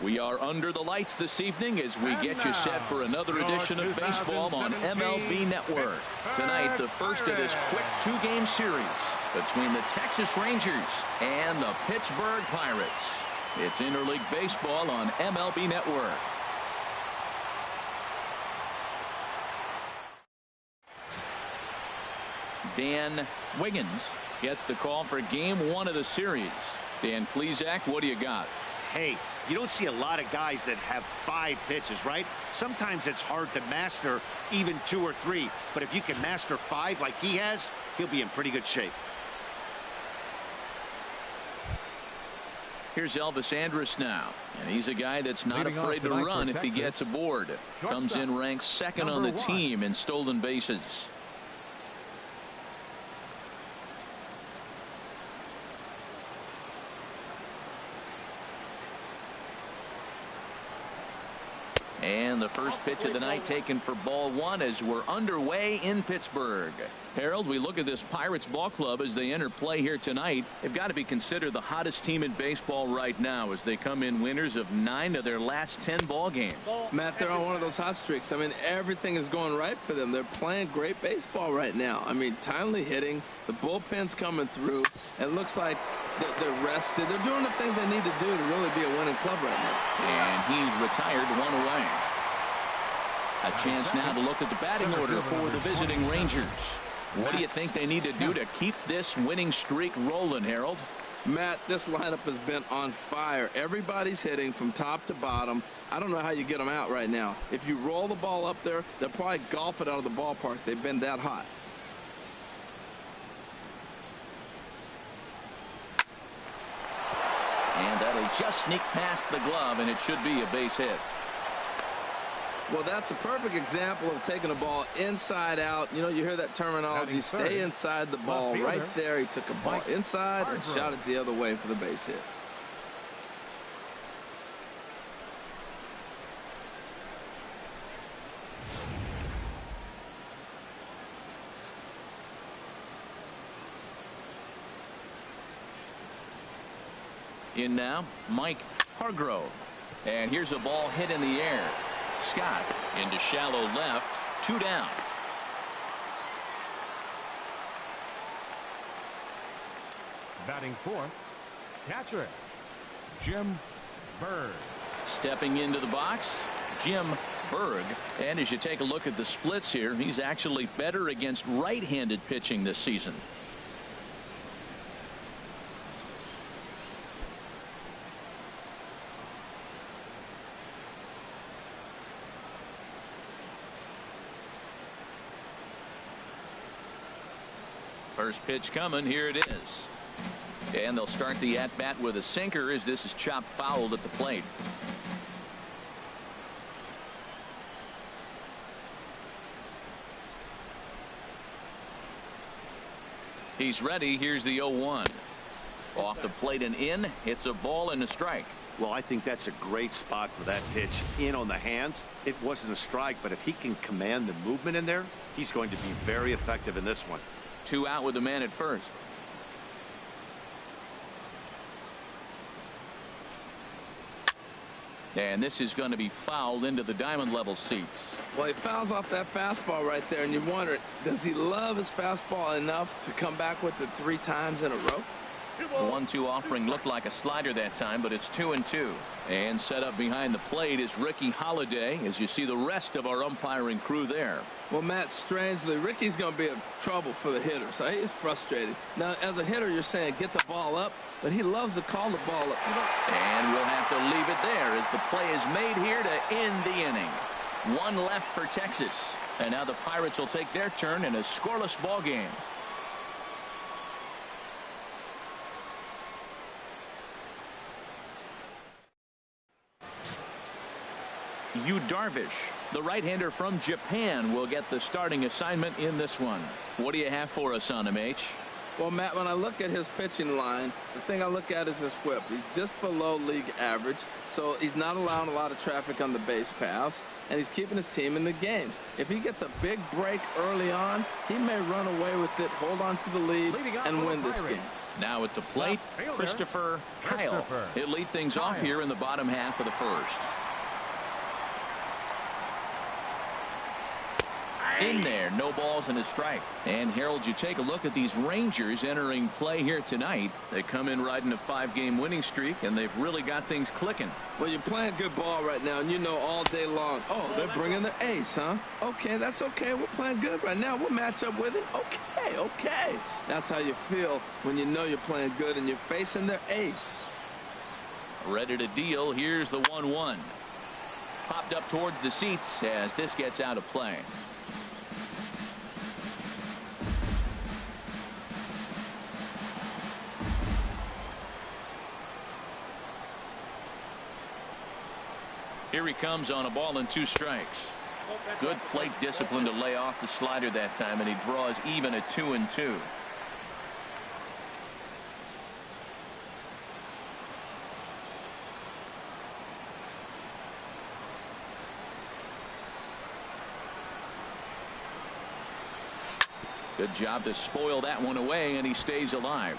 We are under the lights this evening as we get you set for another edition of baseball on MLB Network. Tonight, the first of this quick two-game series between the Texas Rangers and the Pittsburgh Pirates. It's interleague baseball on MLB Network. Dan Wiggins gets the call for game one of the series. Dan Plesac, what do you got? Hey, you don't see a lot of guys that have 5 pitches, right? Sometimes it's hard to master even 2 or 3. But if you can master 5 like he has, he'll be in pretty good shape. Here's Elvis Andrus now, and he's a guy that's not afraid to run if he gets aboard. Comes in ranked second on the team in stolen bases. And the first pitch of the night taken for ball one as we're underway in Pittsburgh. Harold, we look at this Pirates ball club as they enter play here tonight. They've got to be considered the hottest team in baseball right now as they come in winners of 9 of their last 10 ball games. Matt, they're on one of those hot streaks. I mean, everything is going right for them. They're playing great baseball right now. I mean, timely hitting, the bullpen's coming through. It looks like they're rested. They're doing the things they need to do to really be a winning club right now. And he's retired, 1 away. A chance now to look at the batting order for the visiting Rangers. What do you think they need to do to keep this winning streak rolling, Harold? Matt, this lineup has been on fire. Everybody's hitting from top to bottom. I don't know how you get them out right now. If you roll the ball up there, they'll probably golf it out of the ballpark. They've been that hot. And that'll just sneak past the glove, and it should be a base hit. Well, that's a perfect example of taking a ball inside out. You know, you hear that terminology, stay inside the ball. Right there, he took a ball inside and shot it the other way for the base hit. In now, Mike Hargrove. And here's a ball hit in the air. Scott into shallow left, 2 down. Batting fourth, catcher Jim Berg. Stepping into the box, Jim Berg. And as you take a look at the splits here, he's actually better against right-handed pitching this season. First pitch coming. Here it is. And they'll start the at-bat with a sinker as this is chopped fouled at the plate. He's ready. Here's the 0-1. Off the plate and in. It's a ball and a strike. Well, I think that's a great spot for that pitch. In on the hands. It wasn't a strike, but if he can command the movement in there, he's going to be very effective in this one. 2 out with the man at first. And this is going to be fouled into the diamond level seats. Well, he fouls off that fastball right there, and you wonder, does he love his fastball enough to come back with it 3 times in a row? 1-2 offering looked like a slider that time, but it's 2-2. And set up behind the plate is Ricky Holiday as you see the rest of our umpiring crew there. Well, Matt, strangely, Ricky's going to be in trouble for the hitter, so he's frustrated. Now, as a hitter, you're saying get the ball up, but he loves to call the ball up. And we'll have to leave it there as the play is made here to end the inning. 1 left for Texas. And now the Pirates will take their turn in a scoreless ball game. Yu Darvish, the right-hander from Japan, will get the starting assignment in this one. What do you have for us on him, H? Well, Matt, when I look at his pitching line, the thing I look at is his whip. He's just below league average, so he's not allowing a lot of traffic on the base paths, and he's keeping his team in the games. If he gets a big break early on, he may run away with it, hold on to the lead, and win this game. Now at the plate, Christopher Kyle. He'll lead things off here in the bottom half of the first. In there, no balls and a strike. And Harold, you take a look at these Rangers entering play here tonight. They come in riding a 5-game winning streak, and they've really got things clicking. Well, you're playing good ball right now, and you know all day long, oh, they're bringing the ace, huh? Okay, that's okay. We're playing good right now. We'll match up with it. Okay. That's how you feel when you know you're playing good and you're facing their ace. Ready to deal. Here's the 1-1. Popped up towards the seats as this gets out of play. Here he comes on a ball and 2 strikes. Good plate discipline to lay off the slider that time, and he draws even at 2-2. Good job to spoil that one away, and he stays alive.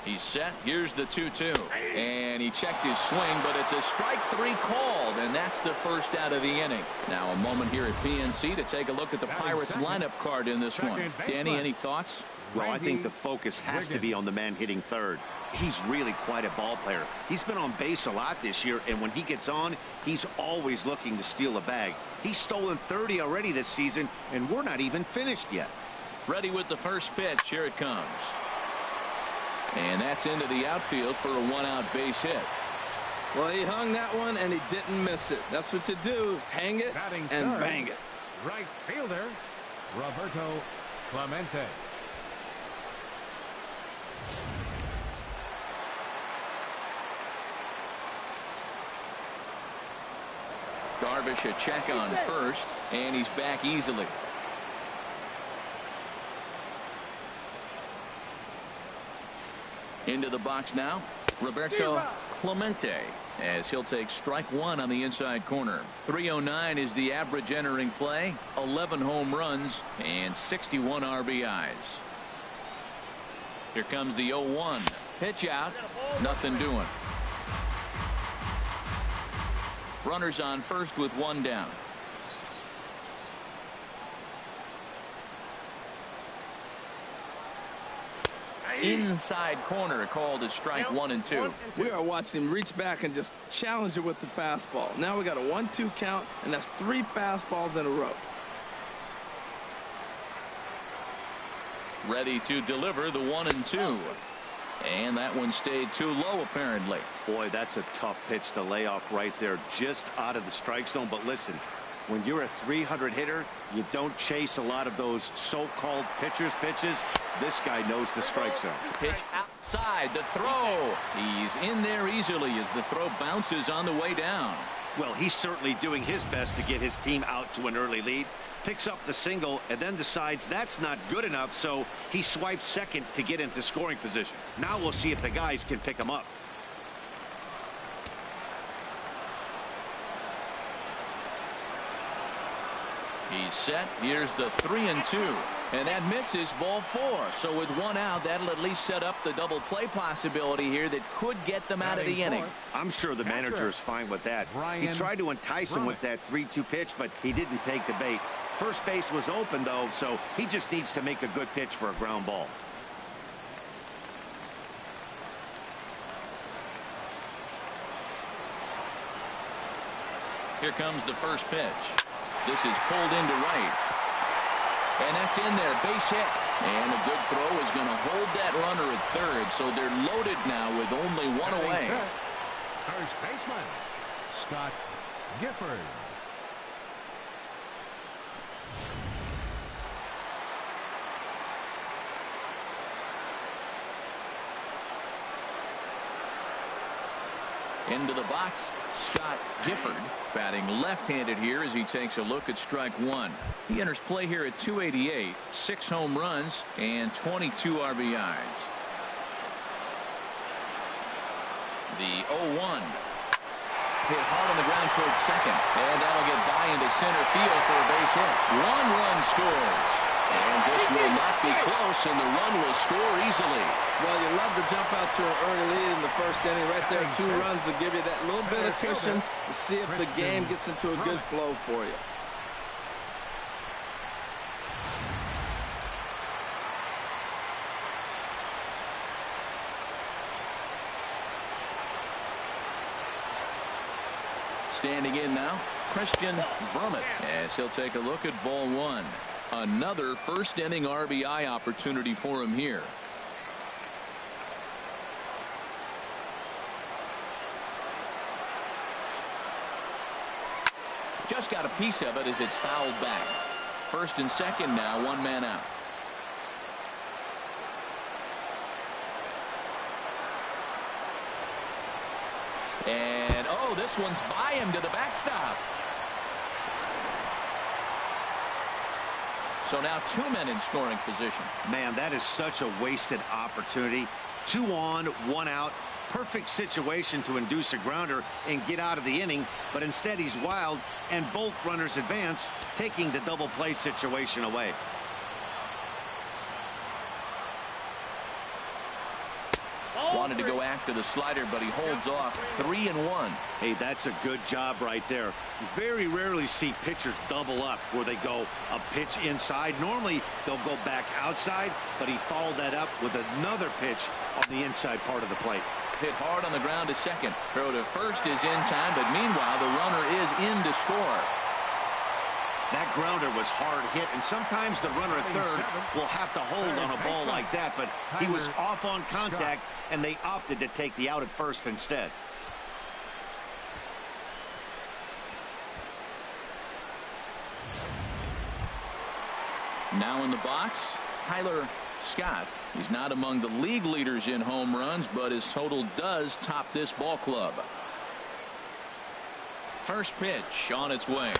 He's set. Here's the 2-2. And he checked his swing, but it's a strike 3 called, and that's the first out of the inning. Now a moment here at PNC to take a look at the Pirates lineup card in this one. Danny, any thoughts? Well, I think the focus has to be on the man hitting third. He's really quite a ball player. He's been on base a lot this year, and when he gets on, he's always looking to steal a bag. He's stolen 30 already this season, and we're not even finished yet. Ready with the first pitch. Here it comes. And that's into the outfield for a 1-out base hit. Well, he hung that one, and he didn't miss it. That's what you do. Hang it and bang it. Right fielder, Roberto Clemente. Darvish a check on first, and he's back easily. Into the box now, Roberto Clemente, as he'll take strike 1 on the inside corner. 309 is the average entering play, 11 home runs, and 61 RBIs. Here comes the 0-1. Pitch out, nothing doing. Runners on first with 1 down. Inside corner, called as strike 1 and 2. We are watching him reach back and just challenge it with the fastball. Now we got a 1-2 count, and that's 3 fastballs in a row. Ready to deliver the 1 and 2. And that one stayed too low, apparently. Boy, that's a tough pitch to lay off right there, just out of the strike zone. But listen, when you're a 300 hitter, you don't chase a lot of those so-called pitcher's pitches. This guy knows the strike zone. Pitch outside, the throw. He's in there easily as the throw bounces on the way down. Well, he's certainly doing his best to get his team out to an early lead. Picks up the single and then decides that's not good enough, so he swipes second to get into scoring position. Now we'll see if the guys can pick him up. He's set. Here's the 3 and 2. And that misses, ball 4. So with 1 out, that'll at least set up the double play possibility here that could get them out of the inning. I'm sure the manager is fine with that. He tried to entice him with that 3-2 pitch, but he didn't take the bait. First base was open, though, so he just needs to make a good pitch for a ground ball. Here comes the first pitch. This is pulled into right. And that's in there, base hit. And a good throw is going to hold that runner at third, so they're loaded now with only 1 away. First baseman, Scott Gifford. Into the box, Scott Gifford, batting left-handed here as he takes a look at strike 1. He enters play here at 288, 6 home runs, and 22 RBIs. The 0-1. Hit hard on the ground towards second. And that'll get by into center field for a base hit. 1 run scores. And this will not be close, and the run will score easily. Well, you love to jump out to an early lead in the first inning. Right there, 2 runs will give you that little bit of cushion to see if the game gets into a good flow for you. Standing in now, Christian Brummett, as he'll take a look at ball 1. Another first inning RBI opportunity for him here. Just got a piece of it as it's fouled back. First and second now, 1 man out. And, oh, this one's by him to the backstop. So now 2 men in scoring position. Man, that is such a wasted opportunity. 2 on, 1 out. Perfect situation to induce a grounder and get out of the inning, but instead he's wild, and both runners advance, taking the double play situation away. Wanted to go after the slider, but he holds off. 3-1. Hey, that's a good job right there. Very rarely see pitchers double up where they go a pitch inside. Normally they'll go back outside, but he followed that up with another pitch on the inside part of the plate. Hit hard on the ground to second. Throw to first is in time, but meanwhile the runner is in to score. That grounder was hard hit, and sometimes the runner at third will have to hold on a ball like that, but he was off on contact, and they opted to take the out at first instead. Now in the box, Tyler Scott. He's not among the league leaders in home runs, but his total does top this ball club. First pitch on its way.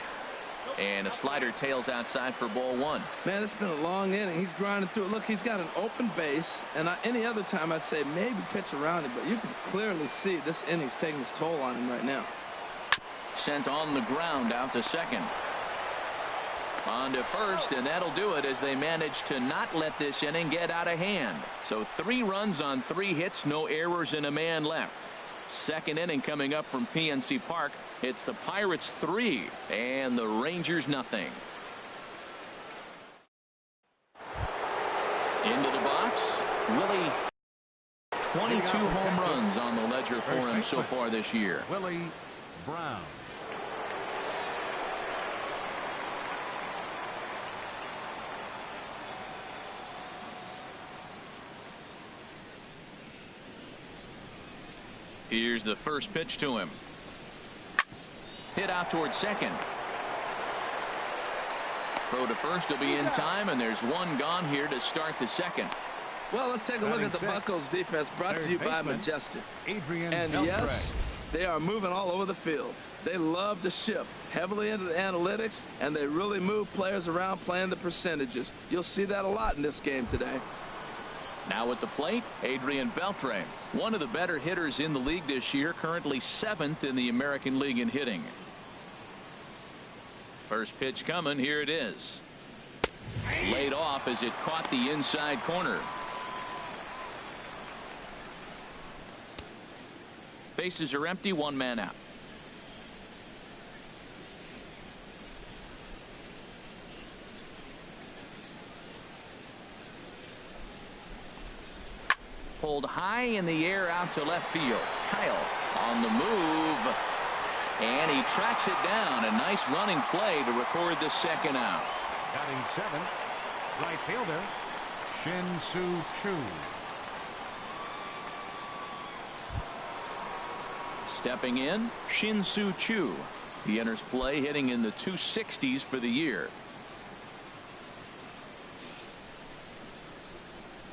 And a slider tails outside for ball 1. Man, it's been a long inning. He's grinding through it. Look, he's got an open base, and any other time I'd say maybe pitch around him, but you can clearly see this inning's taking its toll on him right now. Sent on the ground out to second. On to first, and that'll do it as they manage to not let this inning get out of hand. So 3 runs on 3 hits, no errors, and a man left. Second inning coming up from PNC Park. It's the Pirates 3 and the Rangers nothing. Into the box, Willie. 22 home runs on the ledger for him so far this year. Willie Brown. Here's the first pitch to him. Hit out towards second. Throw to first will be in time, and there's 1 gone here to start the second. Well, let's take a look at the Buccos defense, brought to you by Majestic. And yes, they are moving all over the field. They love to shift heavily into the analytics, and they really move players around playing the percentages. You'll see that a lot in this game today. Now at the plate, Adrian Beltre, one of the better hitters in the league this year, currently 7th in the American League in hitting. First pitch coming, here it is. Laid off as it caught the inside corner. Bases are empty, 1 man out. Pulled high in the air out to left field. Kyle on the move, and he tracks it down. A nice running play to record the second out. Batting 7th, right fielder Shin-Soo Choo. Stepping in, Shin-Soo Choo. He enters play hitting in the 260s for the year.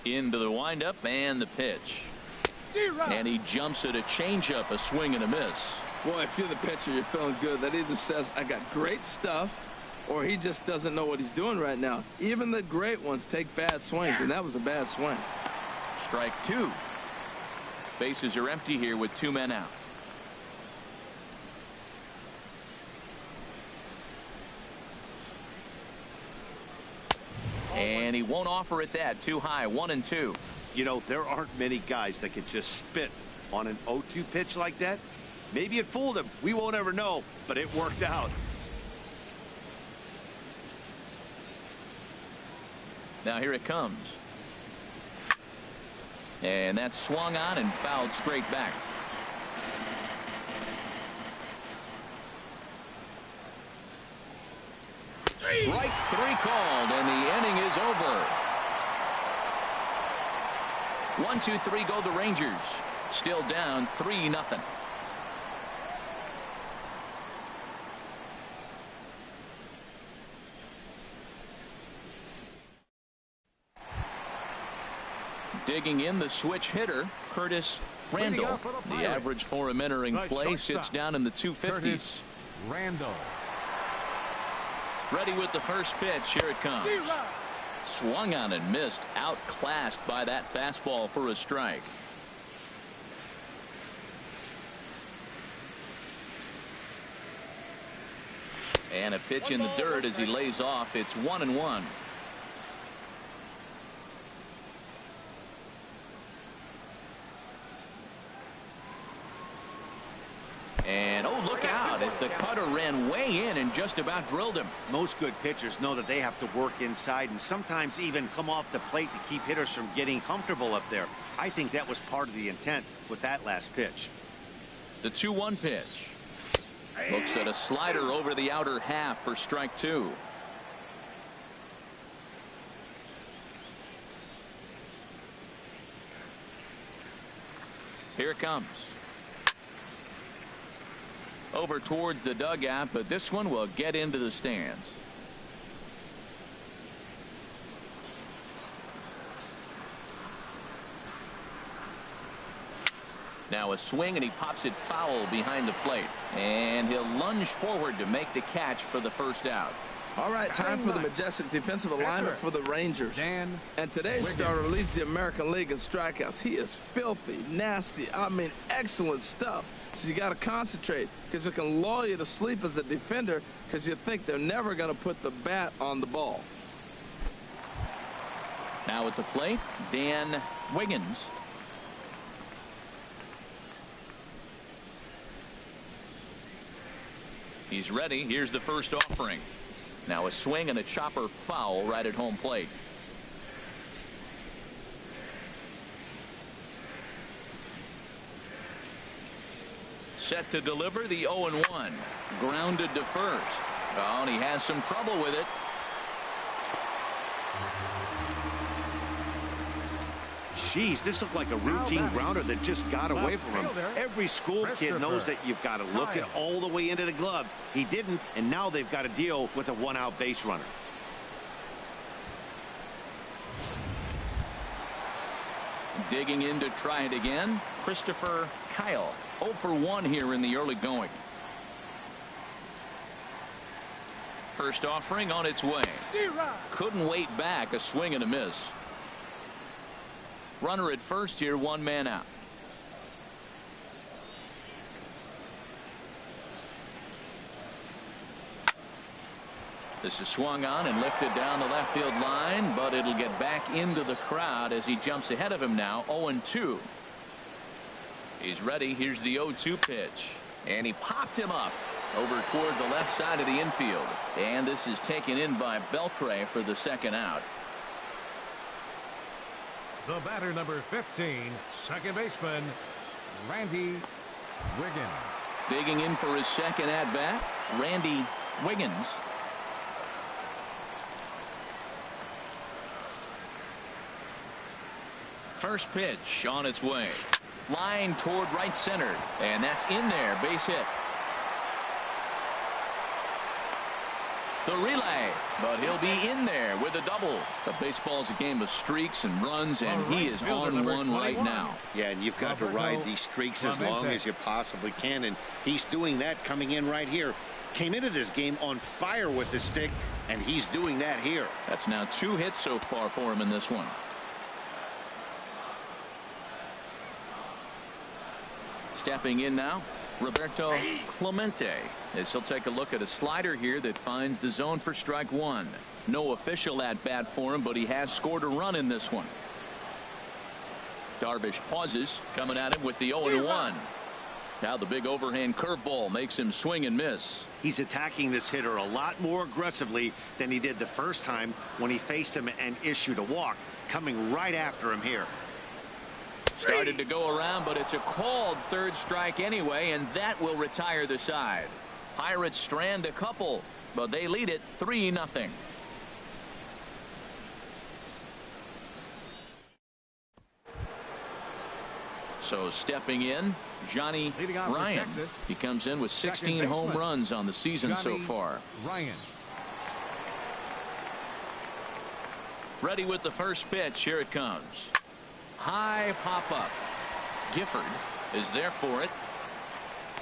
Into the windup and the pitch. And he jumps at a changeup, a swing and a miss. Boy, if you're the pitcher, you're feeling good. That either says I got great stuff, or he just doesn't know what he's doing right now. Even the great ones take bad swings, and that was a bad swing. Strike 2. Bases are empty here with 2 men out. And he won't offer it that. Too high. 1-2. You know, there aren't many guys that can just spit on an 0-2 pitch like that. Maybe it fooled him. We won't ever know, but it worked out. Now here it comes. And that's swung on and fouled straight back. Strike 3 called, and the inning is over. 1-2-3 go the Rangers. Still down 3-0. Digging in the switch hitter, Curtis Randall. The average for him entering play sits down in the 250s. Randall. Ready with the first pitch. Here it comes. Swung on and missed. Outclassed by that fastball for a strike. And a pitch in the dirt as he lays off. It's 1-1. And oh, look out as the cutter ran way in and just about drilled him. Most good pitchers know that they have to work inside and sometimes even come off the plate to keep hitters from getting comfortable up there. I think that was part of the intent with that last pitch. The 2-1 pitch. Looks at a slider over the outer half for strike 2. Here it comes. Over towards the dugout, but this one will get into the stands. Now a swing, and he pops it foul behind the plate. And he'll lunge forward to make the catch for the first out. All right, time for the majestic defensive alignment for the Rangers. And today's starter leads the American League in strikeouts. He is filthy, nasty, I mean, excellent stuff. So you got to concentrate, because it can lull you to sleep as a defender, because you think they're never going to put the bat on the ball. Now at the plate, Dan Wiggins. He's ready. Here's the first offering. Now a swing and a chopper foul right at home plate. Set to deliver the 0-1. Grounded to first. Oh, and he has some trouble with it. Jeez, this looked like a routine grounder that just got away from him. Every school kid knows that you've got to look it all the way into the glove. He didn't, and now they've got to deal with a 1-out base runner. Digging in to try it again, Christopher Kyle. 0 for 1 here in the early going. First offering on its way. Couldn't wait back. A swing and a miss. Runner at first here, 1 man out. This is swung on and lifted down the left field line, but it'll get back into the crowd as he jumps ahead of him now. 0-2. He's ready. Here's the 0-2 pitch, and he popped him up over toward the left side of the infield, and this is taken in by Beltre for the second out. The batter, number 15, second baseman, Randy Wiggins. Digging in for his second at bat, Randy Wiggins. First pitch on its way. Line toward right center, and that's in there. Base hit. The relay, but he'll be in there with a double. But baseball's a game of streaks and runs, and he is on one right now. Yeah, and you've got to ride these streaks as long as you possibly can, and he's doing that coming in right here. Came into this game on fire with the stick, and he's doing that here. That's now 2 hits so far for him in this one. Stepping in now, Roberto Clemente, as he'll take a look at a slider here that finds the zone for strike one. No official at bat for him, but he has scored a run in this one. Darvish pauses, coming at him with the 0-1. Now the big overhand curveball makes him swing and miss. He's attacking this hitter a lot more aggressively than he did the first time when he faced him and issued a walk, coming right after him here. Started to go around, but it's a called third strike anyway, and that will retire the side. Pirates strand a couple, but they lead it 3-0. So stepping in, Johnny Ryan. He comes in with 16 home runs on the season so far. Ryan. Ready with the first pitch. Here it comes. High pop up. Gifford is there for it.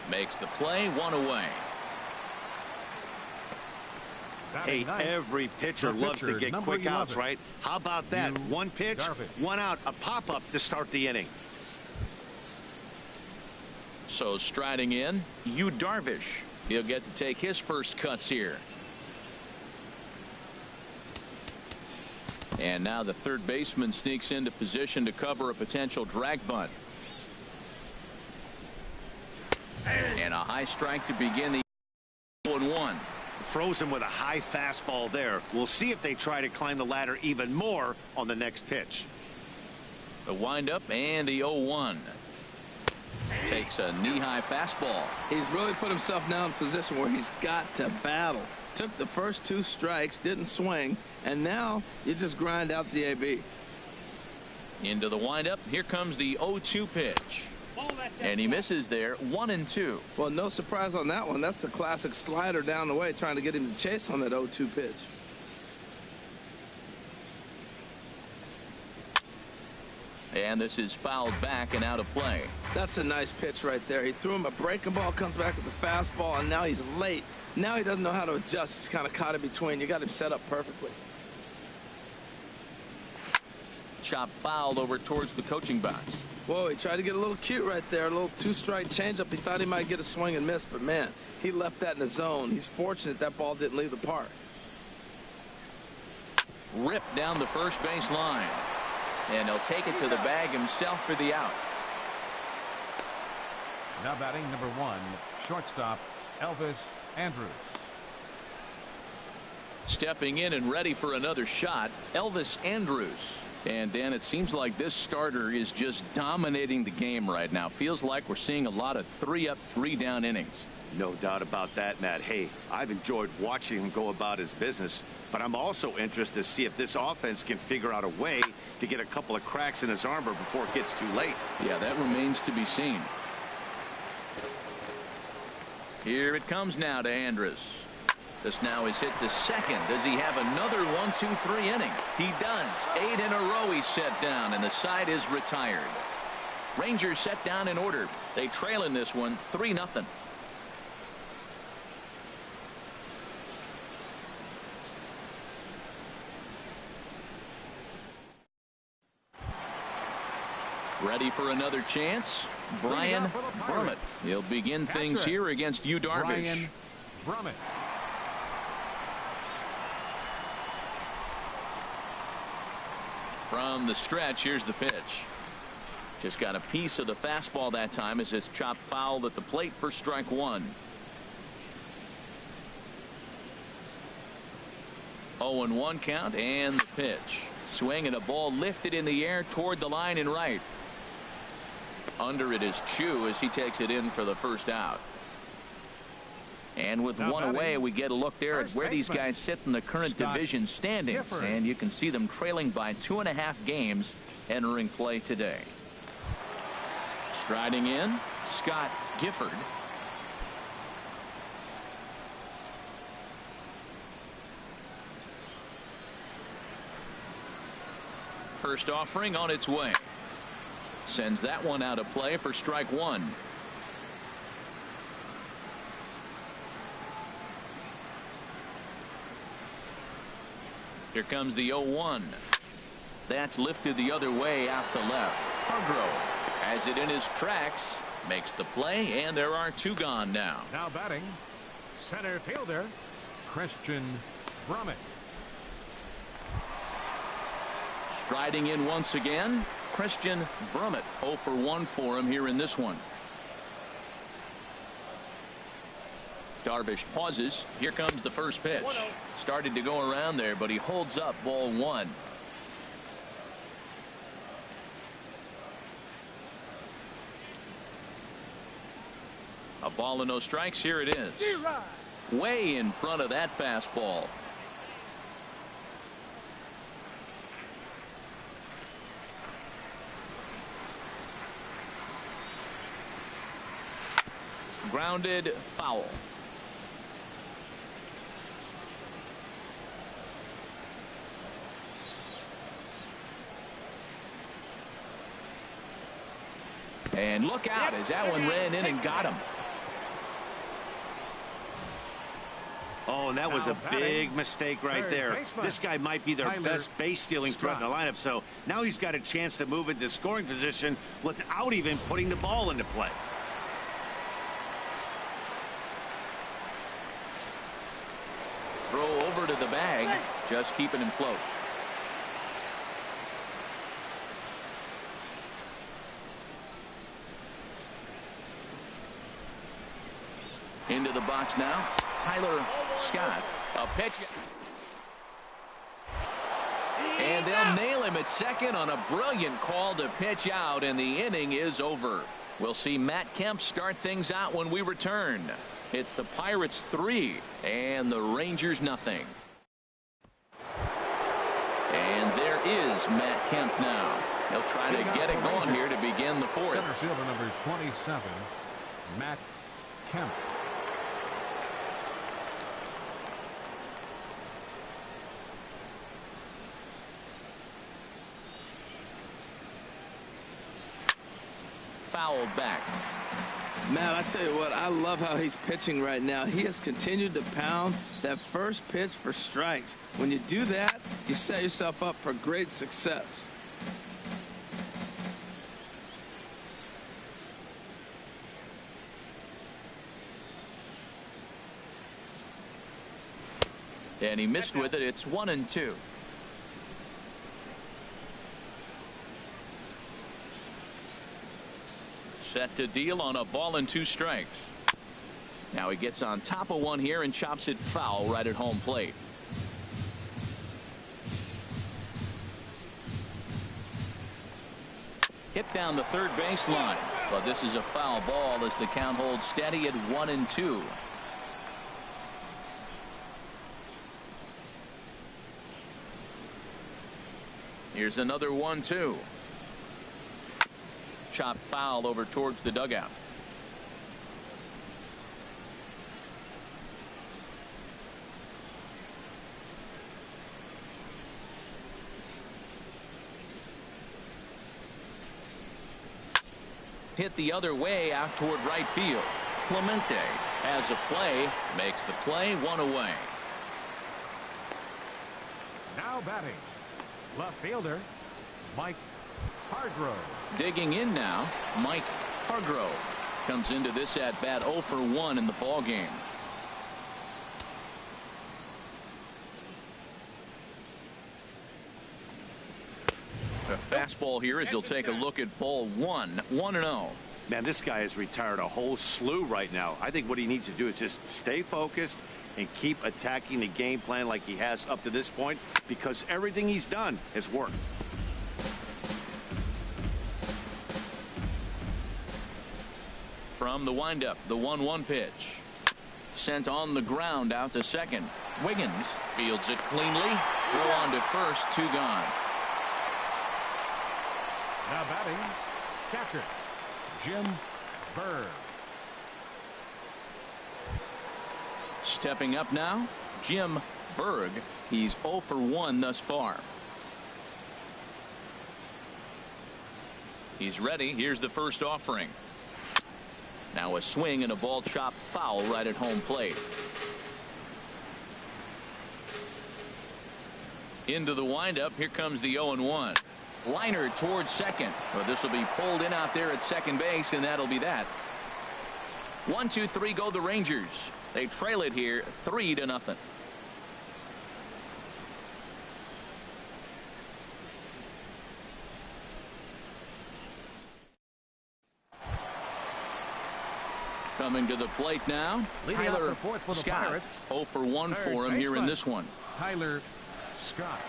Makes the play, one away. Hey, every pitcher loves to get quick outs, right? How about that? One pitch, one out, a pop up to start the inning. So striding in, Darvish. He'll get to take his first cuts here. And now the third baseman sneaks into position to cover a potential drag bunt. And a high strike to begin the 0-1. Froze him with a high fastball there. We'll see if they try to climb the ladder even more on the next pitch. The windup and the 0-1. Takes a knee-high fastball. He's really put himself now in a position where he's got to battle. Took the first two strikes, didn't swing, and now you just grind out the AB. Into the windup. Here comes the 0-2 pitch. And he misses there, 1-2. Well, no surprise on that one. That's the classic slider down the way, trying to get him to chase on that 0-2 pitch. And this is fouled back and out of play. That's a nice pitch right there. He threw him a breaking ball, comes back with the fastball, and now he's late. Now he doesn't know how to adjust. He's kind of caught in between. You got him set up perfectly. Chop fouled over towards the coaching box. Whoa, he tried to get a little cute right there. A little two-strike changeup. He thought he might get a swing and miss, but man, he left that in the zone. He's fortunate that ball didn't leave the park. Ripped down the first base line. And he'll take it to the bag himself for the out. Now batting number 1, shortstop Elvis Andrus. Stepping in and ready for another shot, Elvis Andrus. And Dan, it seems like this starter is just dominating the game right now. Feels like we're seeing a lot of 3-up, 3-down innings. No doubt about that, Matt. Hey, I've enjoyed watching him go about his business, but I'm also interested to see if this offense can figure out a way to get a couple of cracks in his armor before it gets too late. Yeah, that remains to be seen. Here it comes now to Andrus. This now is hit to second. Does he have another 1-2-3 inning? He does. 8 in a row he's set down, and the side is retired. Rangers set down in order. They trail in this one 3-0. Ready for another chance? Brian Brummett. He'll begin things here against Darvish. Brummett. From the stretch, here's the pitch. Just got a piece of the fastball that time as it's chopped foul at the plate for strike one. 0-1 count and the pitch. Swing and a ball lifted in the air toward the line and right. Under it is Chu as he takes it in for the first out. And with one away, we get a look there at where these guys sit in the current division standings. And you can see them trailing by 2.5 games entering play today. Striding in, Scott Gifford. First offering on its way. Sends that one out of play for strike one. Here comes the 0-1. That's lifted the other way out to left. Hargrove has it in his tracks, makes the play, and there are 2 gone now. Now batting, center fielder Christian Brummett. Striding in once again, Christian Brummett. 0 for 1 for him here in this one. Darvish pauses. Here comes the first pitch. Started to go around there, but he holds up ball 1. A ball and no strikes. Here it is. Way in front of that fastball. Grounded foul. And look out as that one ran in and got him. Oh, and that was a big mistake right there. This guy might be their best base stealing threat in the lineup, so now he's got a chance to move into scoring position without even putting the ball into play. Throw over to the bag, just keeping him close. Into the box now, Tyler Scott. A pitch. And they'll nail him at second on a brilliant call to pitch out, and the inning is over. We'll see Matt Kemp start things out when we return. It's the Pirates 3 and the Rangers nothing. And there is Matt Kemp now. He'll try to get it going here to begin the 4th. Center fielder number 27, Matt Kemp. Fouled back. Man, I tell you what, I love how he's pitching right now. He has continued to pound that first pitch for strikes. When you do that, you set yourself up for great success. And he missed with it. It's 1-2. Set to deal on a ball and 2 strikes. Now he gets on top of one here and chops it foul right at home plate. Hit down the third baseline, but this is a foul ball as the count holds steady at 1-2. Here's another 1-2. Chop foul over towards the dugout. Hit the other way out toward right field. Clemente has a play, makes the play, 1 away. Now batting, left fielder Mike Hargrove. Digging in now, Mike Hargrove comes into this at bat 0 for 1 in the ball game. A fastball here as you'll take a look at ball 1. 1-0. Man, this guy has retired a whole slew right now. I think what he needs to do is just stay focused and keep attacking the game plan like he has up to this point, because everything he's done has worked. From the windup, the 1-1 pitch. Sent on the ground out to second. Wiggins fields it cleanly. Throw on to first, 2 gone. Now batting, catcher Jim Berg. Stepping up now, Jim Berg. He's 0 for 1 thus far. He's ready. Here's the first offering. Now a swing and a ball chopped foul right at home plate. Into the windup. Here comes the 0-1. Liner towards second. Well, this will be pulled in out there at second base, and that'll be that. 1-2-3 go the Rangers. They trail it here 3-0. Coming to the plate now, Leading Tyler off the fourth for the Scott. Pirates. 0 for 1 for him here in this one. Tyler Scott.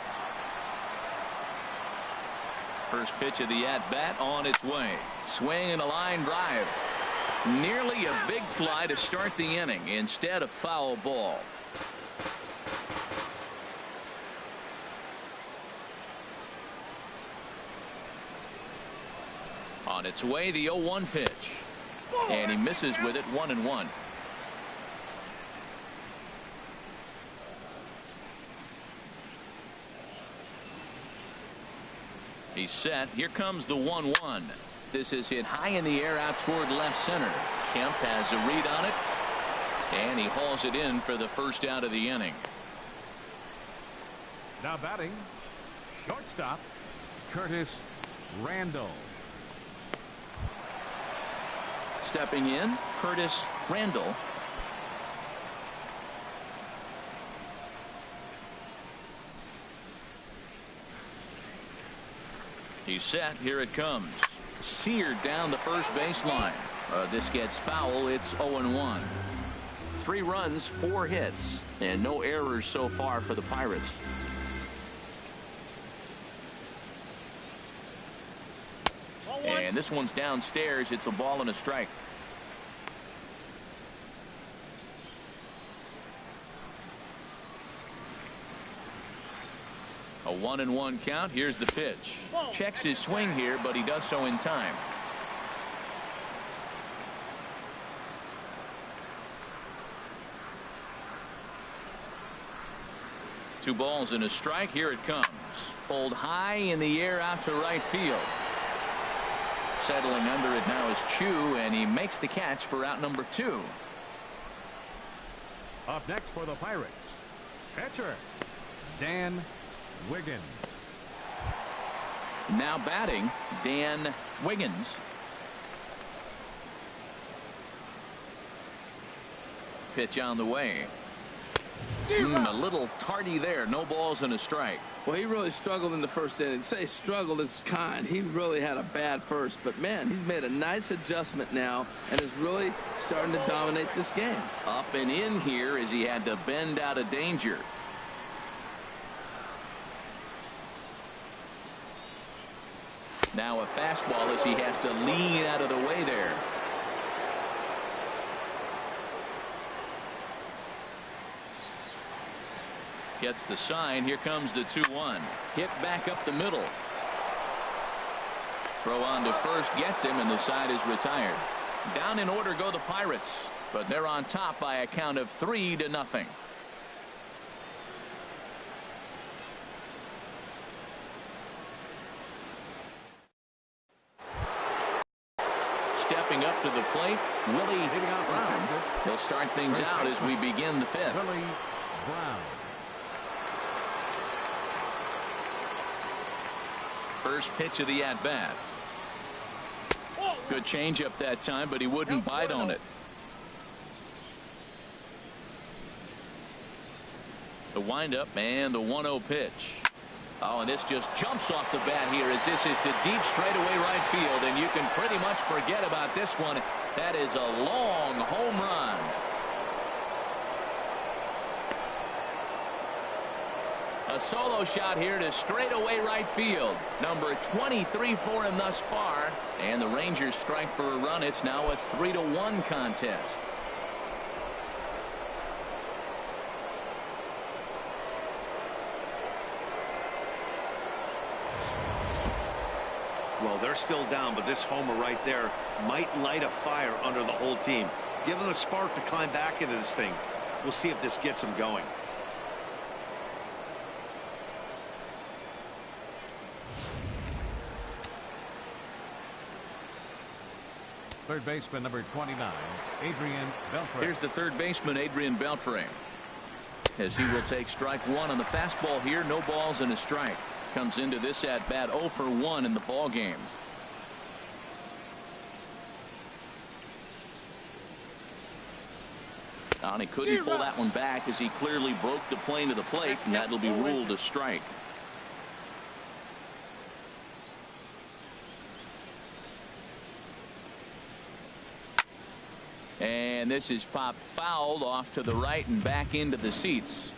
First pitch of the at-bat on its way. Swing and a line drive. Nearly a big fly to start the inning. Instead, a foul ball. On its way, the 0-1 pitch. And he misses with it, 1-1. He's set. Here comes the 1-1. This is hit high in the air out toward left center. Kemp has a read on it. And he hauls it in for the first out of the inning. Now batting, shortstop, Curtis Randall. Stepping in, Curtis Randall. He's set. Here it comes. Seared down the first baseline. This gets foul. It's 0-1. 3 runs, 4 hits, and no errors so far for the Pirates. And this one's downstairs. It's a ball and a strike. A 1-1 count. Here's the pitch. Checks his swing here, but he does so in time. Two balls and a strike. Here it comes. Pulled high in the air out to right field. Settling under it now is Chu, and he makes the catch for out number 2. Up next for the Pirates, pitcher Dan Wiggins. Now batting, Dan Wiggins. Pitch on the way. A little tardy there. No balls and a strike. Well, he really struggled in the first inning. Say struggled is kind. He really had a bad first. But, man, he's made a nice adjustment now and is really starting to dominate this game. Up and in here as he had to bend out of danger. Now a fastball as he has to lean out of the way there. Gets the sign. Here comes the 2-1. Hit back up the middle. Throw on to first gets him, and the side is retired. Down in order go the Pirates, but they're on top by a count of 3-0. Stepping up to the plate, Willie Brown. He'll start things out as we begin the 5th. Willie Brown. First pitch of the at-bat. Good changeup that time, but he wouldn't bite on it. The windup and the 1-0 pitch. Oh, and this just jumps off the bat here as this is to deep straightaway right field, and you can pretty much forget about this one. That is a long home run. A solo shot here to straightaway right field. Number 23 for him thus far. And the Rangers strike for a run. It's now a 3-1 contest. Well, they're still down, but this homer right there might light a fire under the whole team. Give them a spark to climb back into this thing. We'll see if this gets them going. Third baseman number 29, Adrian Beltre. Here's the third baseman, Adrian Beltre, as he will take strike 1 on the fastball here. No balls and a strike. comes into this at bat 0 for 1 in the ball game. And he couldn't pull that one back as he clearly broke the plane to the plate, and that'll be ruled a strike. And this is popped fouled off to the right and back into the seats.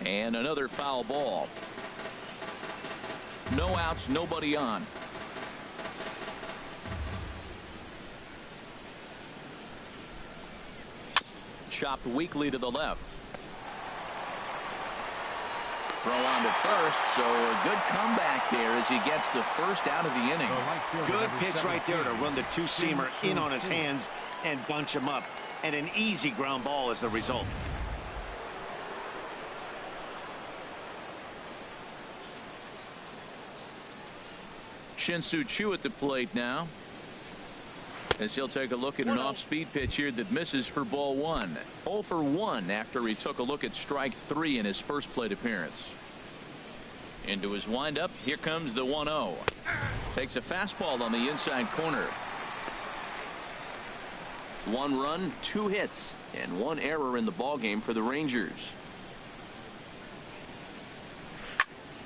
And another foul ball. No outs, nobody on. Chopped weakly to the left. Throw on to first, so a good comeback there as he gets the first out of the inning. Good pitch right there to run the two-seamer in on his hands and bunch him up. And an easy ground ball is the result. Shin-Soo Choo at the plate now, as he'll take a look at an off-speed pitch here that misses for ball 1. 0 for 1 after he took a look at strike 3 in his first plate appearance. Into his windup, here comes the 1-0. Takes a fastball on the inside corner. 1 run, 2 hits, and 1 error in the ballgame for the Rangers.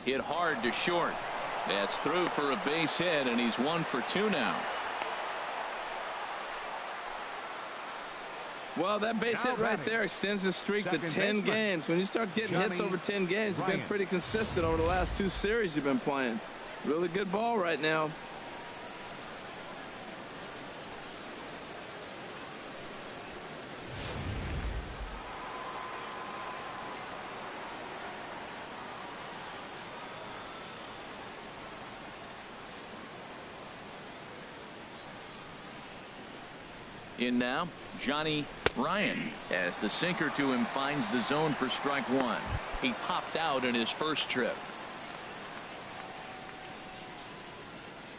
Hit hard to short. That's through for a base hit, and he's 1 for 2 now. Well, that base hit right there extends the streak to 10 games. When you start getting hits over 10 games, you've been pretty consistent over the last 2 series you've been playing. Really good ball right now. In now, Johnny Ryan, as the sinker to him finds the zone for strike 1. He popped out in his first trip.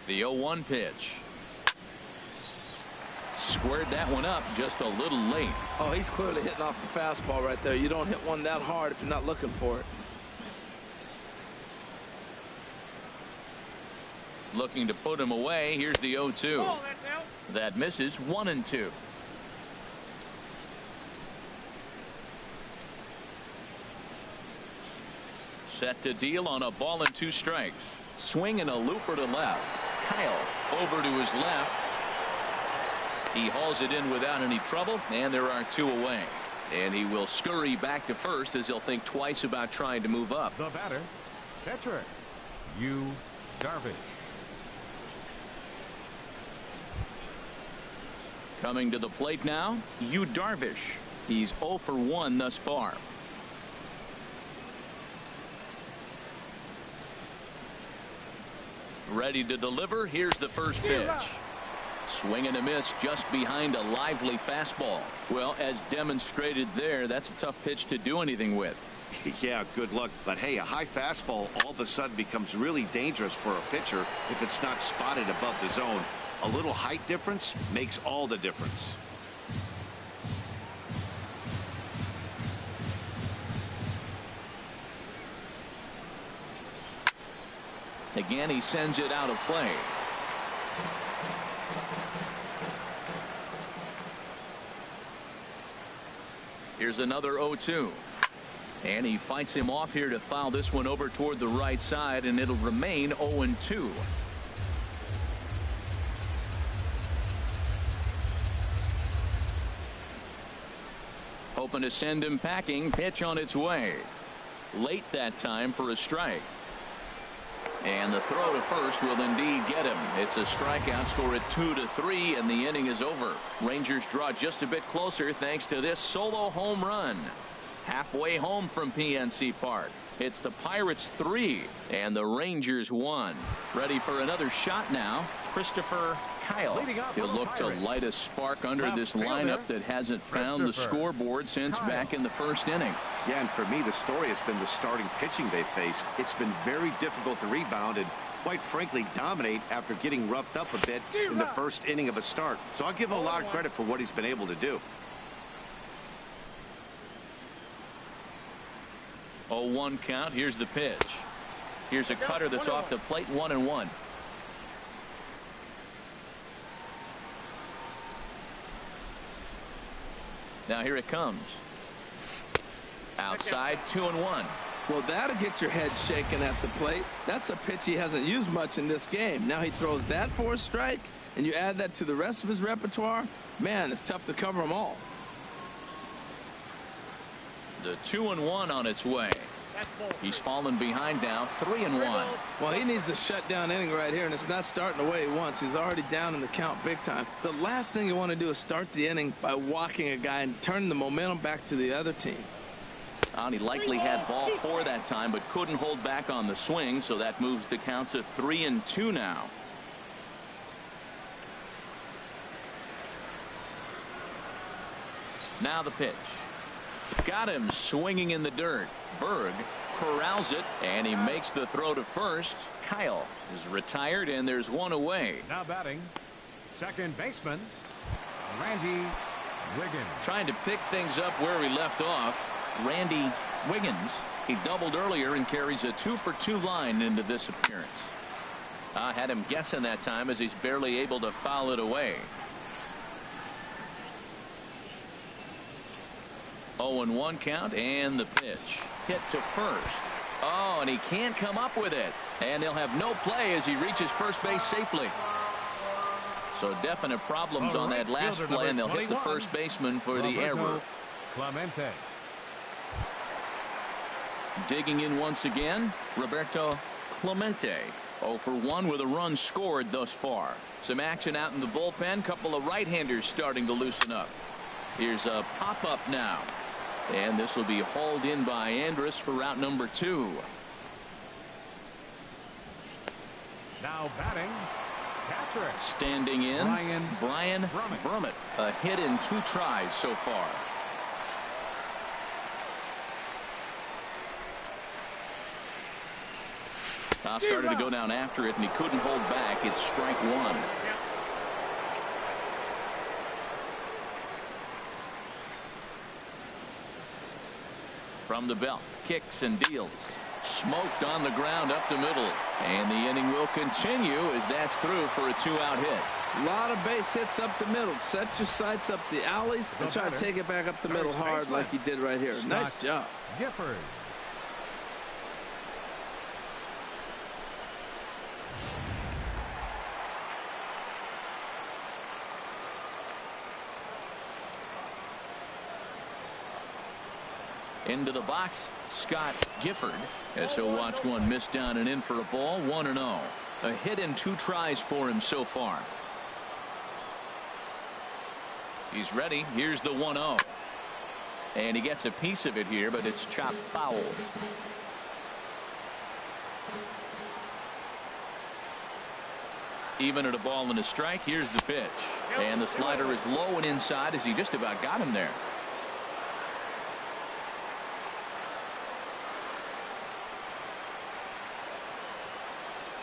The 0-1 pitch. Squared that one up just a little late. Oh, he's clearly hitting off the fastball right there. You don't hit one that hard if you're not looking for it. Looking to put him away. Here's the 0-2. That misses. 1-2. Set to deal on a ball and 2 strikes. Swing and a looper to left. Kyle over to his left. He hauls it in without any trouble, and there are 2 away. And he will scurry back to first as he'll think twice about trying to move up. The batter, catcher, Yu Darvish. Coming to the plate now, Yu Darvish. He's 0 for 1 thus far. Ready to deliver. Here's the first pitch. Swing and a miss just behind a lively fastball. Well, as demonstrated there, that's a tough pitch to do anything with. Yeah, good luck. But hey, a high fastball all of a sudden becomes really dangerous for a pitcher if it's not spotted above the zone. A little height difference makes all the difference. Again, he sends it out of play. Here's another 0-2. And he fights him off here to foul this one over toward the right side, and it'll remain 0-2. Hoping to send him packing. Pitch on its way. Late that time for a strike. And the throw to first will indeed get him. It's a strikeout. Score at 2-3, and the inning is over. Rangers draw just a bit closer thanks to this solo home run. Halfway home from PNC Park. It's the Pirates 3 and the Rangers 1. Ready for another shot now. Christopher Kyle. He'll look to light a spark under this lineup that hasn't found the scoreboard since back in the first inning. Yeah, and for me, the story has been the starting pitching they faced. It's been very difficult to rebound, and quite frankly, dominate after getting roughed up a bit in the first inning of a start. So I'll give him a lot of credit for what he's been able to do. 0-1 count. Here's the pitch. Here's a cutter that's off the plate. 1-1. Now here it comes. Outside, 2-1. Well, that'll get your head shaken at the plate. That's a pitch he hasn't used much in this game. Now he throws that for a strike, and you add that to the rest of his repertoire. Man, it's tough to cover them all. The 2-1 on its way. He's fallen behind now, 3-1. Well, he needs a shutdown inning right here, and it's not starting the way he wants. He's already down in the count big time. The last thing you want to do is start the inning by walking a guy and turning the momentum back to the other team. And he likely had ball 4 that time, but couldn't hold back on the swing, so that moves the count to 3-2 now. Now the pitch. Got him swinging in the dirt. Berg corrals it, and he makes the throw to first. Kyle is retired, and there's one away. Now batting, second baseman, Randy Wiggins. Trying to pick things up where we left off. Randy Wiggins. He doubled earlier and carries a 2-for-2 line into this appearance. I had him guessing that time as he's barely able to foul it away. 0-1 count, and the pitch. Hit to first. Oh, and he can't come up with it. And he'll have no play as he reaches first base safely. So definite problems on that last play, and they'll hit the first baseman for the error. Clemente. Digging in once again, Roberto Clemente. 0-for-1 with a run scored thus far. Some action out in the bullpen. Couple of right-handers starting to loosen up. Here's a pop-up now. And this will be hauled in by Andrus for route number 2. Now batting, catcher. Standing in, Brian Brummett. A hit in 2 tries so far. Started to go down after it, and he couldn't hold back. It's strike 1. From the belt, kicks and deals. Smoked on the ground up the middle. And the inning will continue as that's through for a 2-out hit. A lot of base hits up the middle. Set your sights up the alleys and try to take it back up the middle hard like he did right here. Nice job. Gifford. Into the box, Scott Gifford, as he'll watch one miss down and in for a ball. 1-0. A hit in 2 tries for him so far. He's ready. Here's the 1-0. And he gets a piece of it here, but it's chopped foul. Even at a ball and a strike. Here's the pitch. And the slider is low and inside as he just about got him there.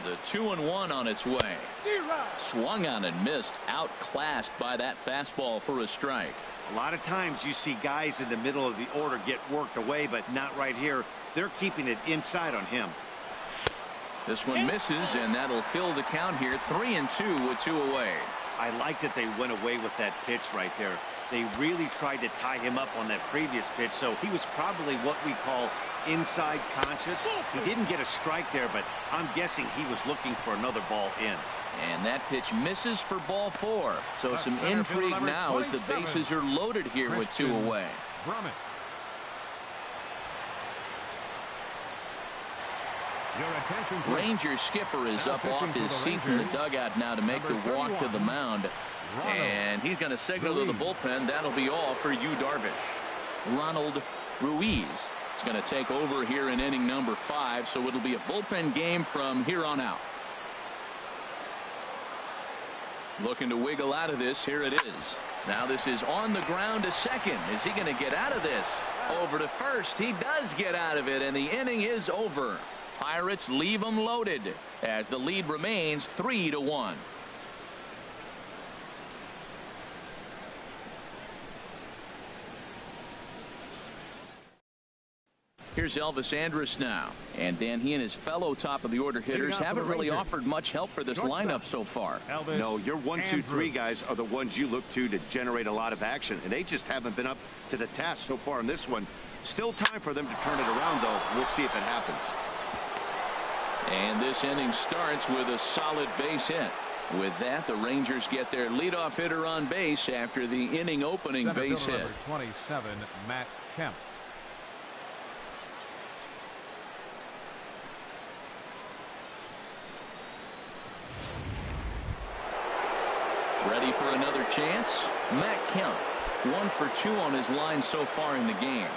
The 2-1 on its way. Swung on and missed. Outclassed by that fastball for a strike. A lot of times you see guys in the middle of the order get worked away, but not right here. They're keeping it inside on him. This one misses, and that'll fill the count here. 3-2 with 2 away. I like that they went away with that pitch right there. They really tried to tie him up on that previous pitch, so he was probably what we call inside conscious. He didn't get a strike there, but I'm guessing he was looking for another ball in. And that pitch misses for ball 4. So some intrigue now as the bases are loaded here with 2 away. Ranger skipper is up off his seat in the dugout now to make the walk to the mound. And he's going to signal to the bullpen. That'll be all for Yu Darvish. Ronald Ruiz is going to take over here in inning number 5. So it'll be a bullpen game from here on out. Looking to wiggle out of this. Here it is. Now this is on the ground to second. Is he going to get out of this? Over to first. He does get out of it, and the inning is over. Pirates leave them loaded as the lead remains 3-1. Here's Elvis Andrus now. And Dan, he and his fellow top of the order hitters haven't really offered much help for this lineup so far. No, your 1, 2, 3 guys are the ones you look to generate a lot of action, and they just haven't been up to the task so far in this one. Still time for them to turn it around, though. We'll see if it happens. And this inning starts with a solid base hit. With that, the Rangers get their leadoff hitter on base after the inning opening base hit. 27, Matt Kemp. Ready for another chance? Matt Kemp, 1 for 2 on his line so far in the game.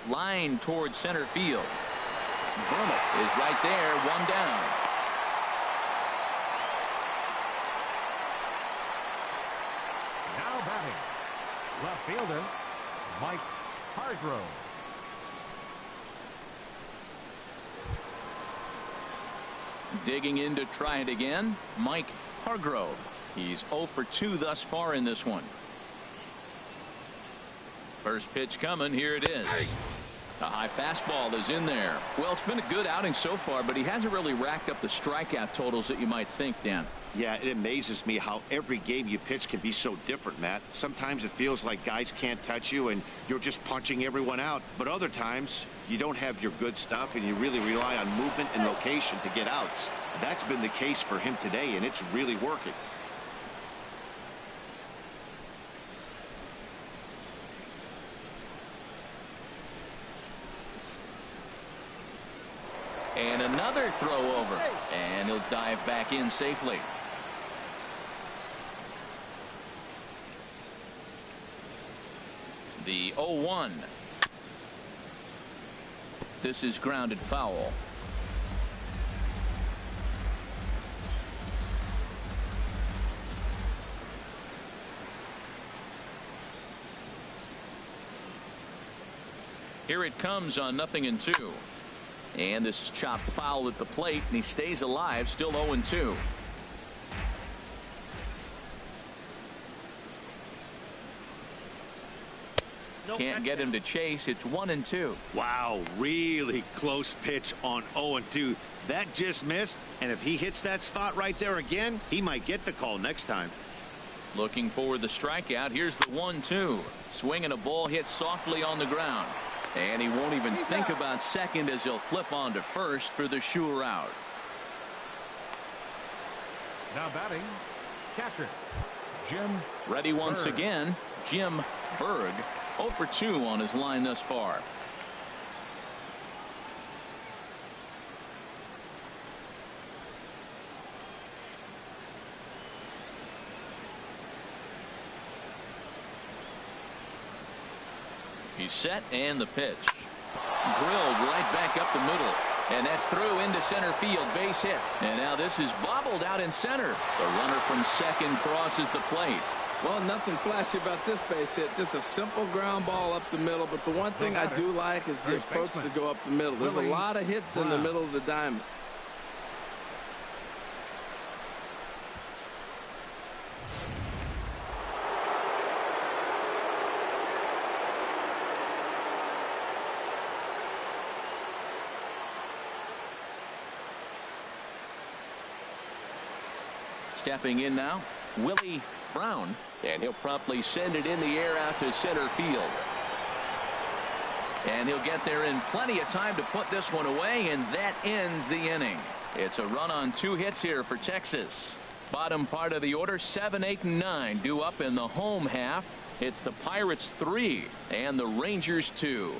Line towards center field. Brummett is right there, 1 down. Now batting, left fielder Mike Hargrove. Digging in to try it again, Mike Hargrove. He's 0 for 2 thus far in this one. First pitch coming. Here it is. A high fastball is in there. Well, it's been a good outing so far, but he hasn't really racked up the strikeout totals that you might think, Dan. Yeah, it amazes me how every game you pitch can be so different, Matt. Sometimes it feels like guys can't touch you and you're just punching everyone out. But other times you don't have your good stuff and you really rely on movement and location to get outs. That's been the case for him today, and it's really working. And another throw over, and he'll dive back in safely. The 0-1. This is grounded foul. Here it comes on 0-2. And this is chopped foul at the plate, and he stays alive, still 0-2. Can't get him to chase. It's 1-2. Wow, really close pitch on 0-2. That just missed, and if he hits that spot right there again, he might get the call next time. Looking for the strikeout. Here's the 1-2. Swinging a ball hit softly on the ground. And he won't even think about second as he'll flip on to first for the sure out. Now batting, catcher Jim. Ready once again, Jim Berg. 0 for 2 on his line thus far. He's set, and the pitch. Drilled right back up the middle. And that's through into center field, base hit. And now this is bobbled out in center. The runner from second crosses the plate. Well, nothing flashy about this base hit. Just a simple ground ball up the middle. But the one thing I do like is the approach to go up the middle. There's a lot of hits in the middle of the diamond. Stepping in now, Willie Brown, and he'll promptly send it in the air out to center field. And he'll get there in plenty of time to put this one away, and that ends the inning. It's a run on 2 hits here for Texas. Bottom part of the order, 7, 8, and 9 due up in the home half. It's the Pirates 3 and the Rangers 2.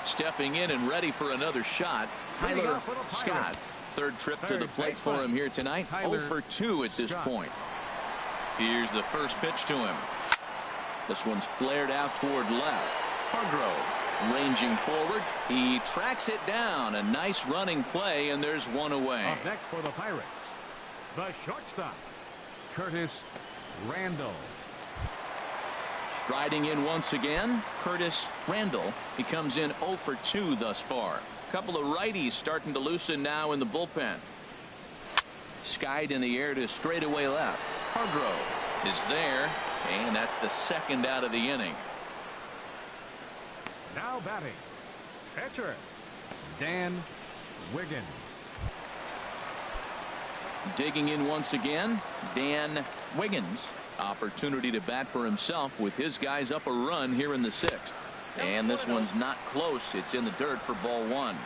Stepping in and ready for another shot, Tyler Scott. Third trip to the plate for him here tonight. 0 for 2 at this point. Here's the first pitch to him. This one's flared out toward left. Hargrove ranging forward. He tracks it down. A nice running play, and there's one away. Up next for the Pirates, the shortstop, Curtis Randall. Striding in once again, Curtis Randall. He comes in 0 for 2 thus far. Couple of righties starting to loosen now in the bullpen. Skied in the air to straightaway left. Hargrove is there, and that's the second out of the inning. Now batting, pitcher Dan Wiggins. Digging in once again, Dan Wiggins. Opportunity to bat for himself with his guys up a run here in the 6th. And this one's not close. It's in the dirt for ball 1.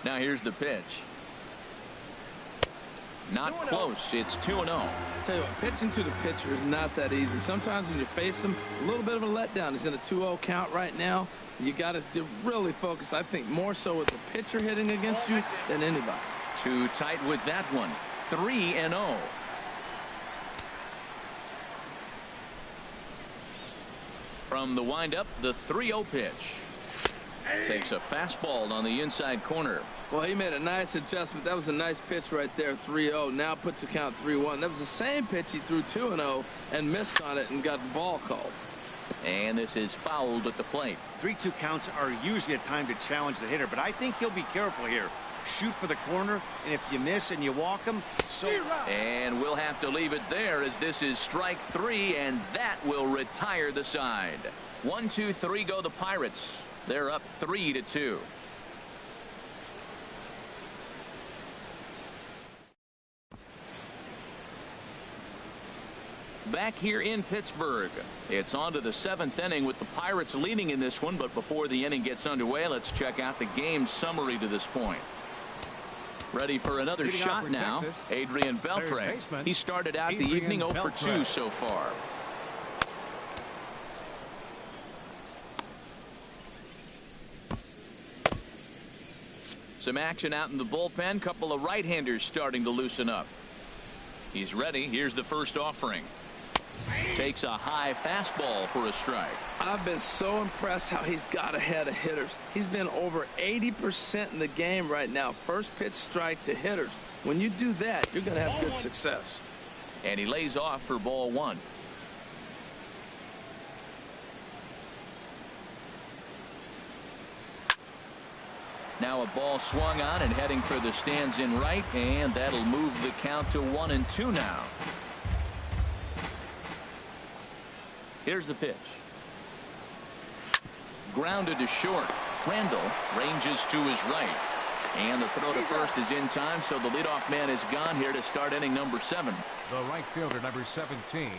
Now here's the pitch. Not close. It's 2-0. Tell you what, pitching to the pitcher is not that easy. Sometimes when you face him, a little bit of a letdown. He's in a 2-0 count right now. You got to really focus, I think, more so with the pitcher hitting against you than anybody. Too tight with that one. 3-0. From the windup, the 3-0 pitch. Takes a fastball on the inside corner. Well, he made a nice adjustment. That was a nice pitch right there, 3-0. Now puts the count 3-1. That was the same pitch he threw 2-0 and missed on it and got the ball called. And this is fouled at the plate. 3-2 counts are usually a time to challenge the hitter, but I think he'll be careful here. Shoot for the corner, and if you miss and you walk him, so. And we'll have to leave it there as this is strike 3, and that will retire the side. 1, 2, 3 go the Pirates. They're up 3-2. Back here in Pittsburgh, it's on to the 7th inning with the Pirates leading in this one. But before the inning gets underway, let's check out the game summary to this point. Ready for another shot now, Adrian Beltre. He started out the evening 0 for 2 so far. Some action out in the bullpen. Couple of right-handers starting to loosen up. He's ready. Here's the first offering. Takes a high fastball for a strike. I've been so impressed how he's got ahead of hitters. He's been over 80% in the game right now. First pitch strike to hitters. When you do that, you're going to have good success. And he lays off for ball 1. Now a ball swung on and heading for the stands in right, and that'll move the count to 1-2 now. Here's the pitch. Grounded to short. Randall ranges to his right. And the throw to first is in time, so the leadoff man is gone here to start inning number 7. The right fielder, number 17,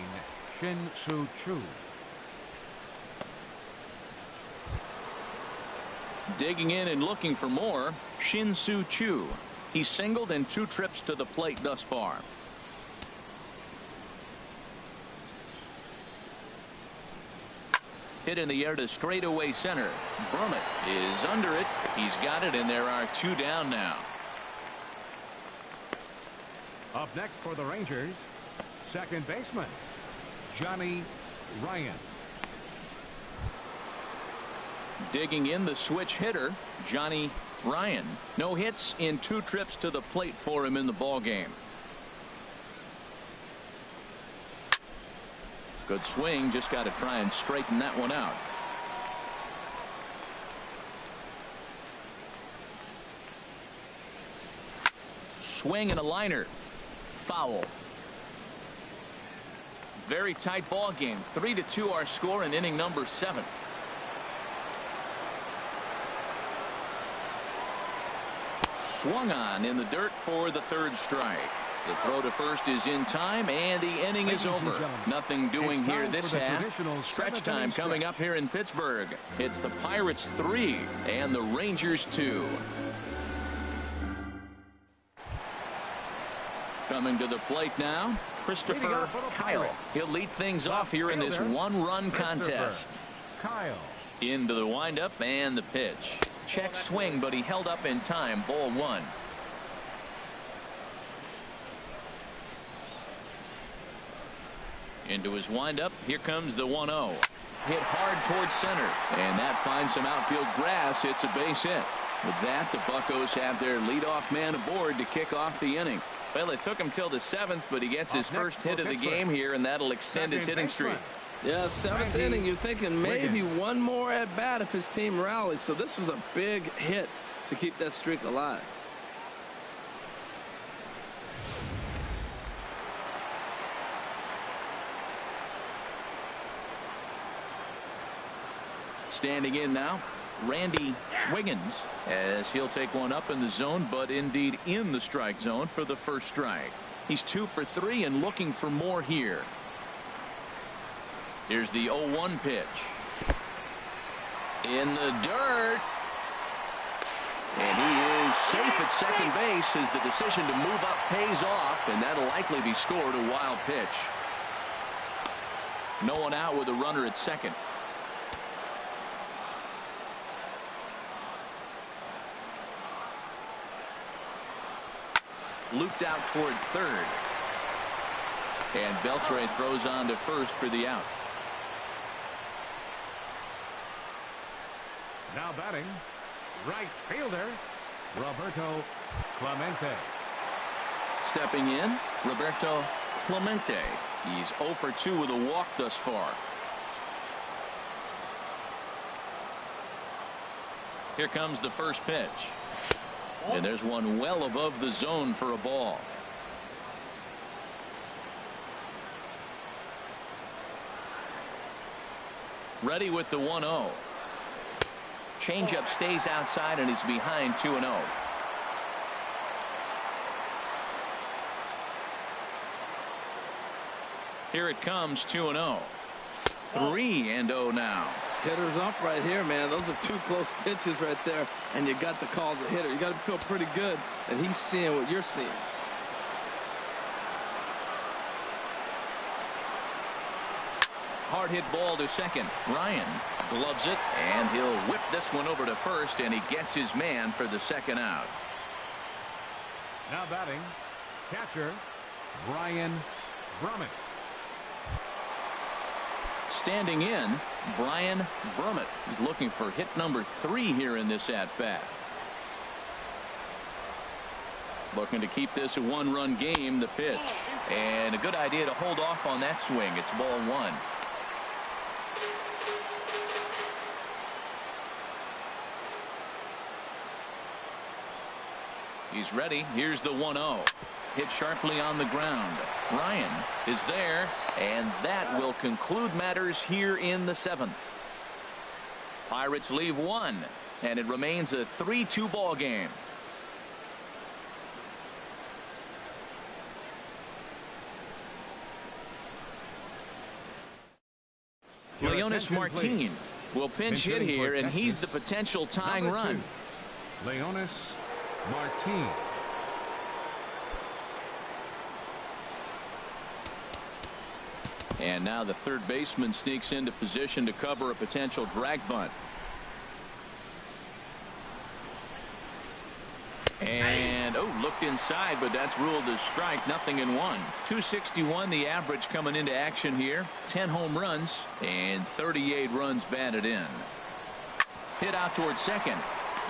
Shin-Soo Choo. Digging in and looking for more, Shin-Soo Choo. He's singled in 2 trips to the plate thus far. Hit in the air to straightaway center. Brummett is under it. He's got it, and there are 2 down now. Up next for the Rangers, second baseman, Johnny Ryan. Digging in the switch hitter, Johnny Ryan. No hits in 2 trips to the plate for him in the ball game. Good swing, just got to try and straighten that one out. Swing and a liner. Foul. Very tight ball game. 3-2 our score in inning number 7. Swung on in the dirt for the 3rd strike. The throw to first is in time, and the inning is over. Nothing doing here this half. Stretch time coming up here in Pittsburgh. It's the Pirates 3 and the Rangers 2. Coming to the plate now, Christopher Kyle. He'll lead things off here in this 1-run contest. Kyle. Into the windup and the pitch. Check swing, but he held up in time. Ball 1. Into his windup. Here comes the 1-0. Hit hard towards center, and that finds some outfield grass. It's a base hit. With that, the Buccos have their leadoff man aboard to kick off the inning. Well, it took him till the 7th, but he gets his first hit of the game here, and that'll extend his hitting streak. Yeah, 7th inning, you're thinking maybe one more at bat if his team rallies. So this was a big hit to keep that streak alive. Standing in now, Randy Wiggins, as he'll take one up in the zone, but indeed in the strike zone for the first strike. He's 2 for 3 and looking for more here. Here's the 0-1 pitch. In the dirt. And he is safe at second base as the decision to move up pays off, and that'll likely be scored. A wild pitch. No one out with a runner at second. Looped out toward third. And Beltre throws on to first for the out. Now batting, right fielder, Roberto Clemente. Stepping in, Roberto Clemente. He's 0 for 2 with a walk thus far. Here comes the first pitch. And there's one well above the zone for a ball. Ready with the 1-0. Changeup stays outside and is behind 2-0. Here it comes, 2-0. 3-0 now. Hitters up right here, man. Those are 2 close pitches right there, and you got the call to hitter. You got to feel pretty good that he's seeing what you're seeing. Hard hit ball to second. Ryan gloves it, and he'll whip this one over to first, and he gets his man for the second out. Now batting, catcher Brian Brummett. Standing in, Brian Brummett. He's looking for hit number 3 here in this at-bat. Looking to keep this a 1-run game. The pitch, and a good idea to hold off on that swing. It's ball 1. He's ready. Here's the 1-0. Hit sharply on the ground. Ryan is there, and that will conclude matters here in the 7th. Pirates leave 1, and it remains a 3-2 ball game. Leonis Martin will pinch hit here, and he's the potential tying run. Leonis Martin. And now the third baseman sneaks into position to cover a potential drag bunt. And looked inside, but that's ruled as strike. Nothing in 1. 261 the average coming into action here. 10 home runs and 38 runs batted in. Hit out towards second.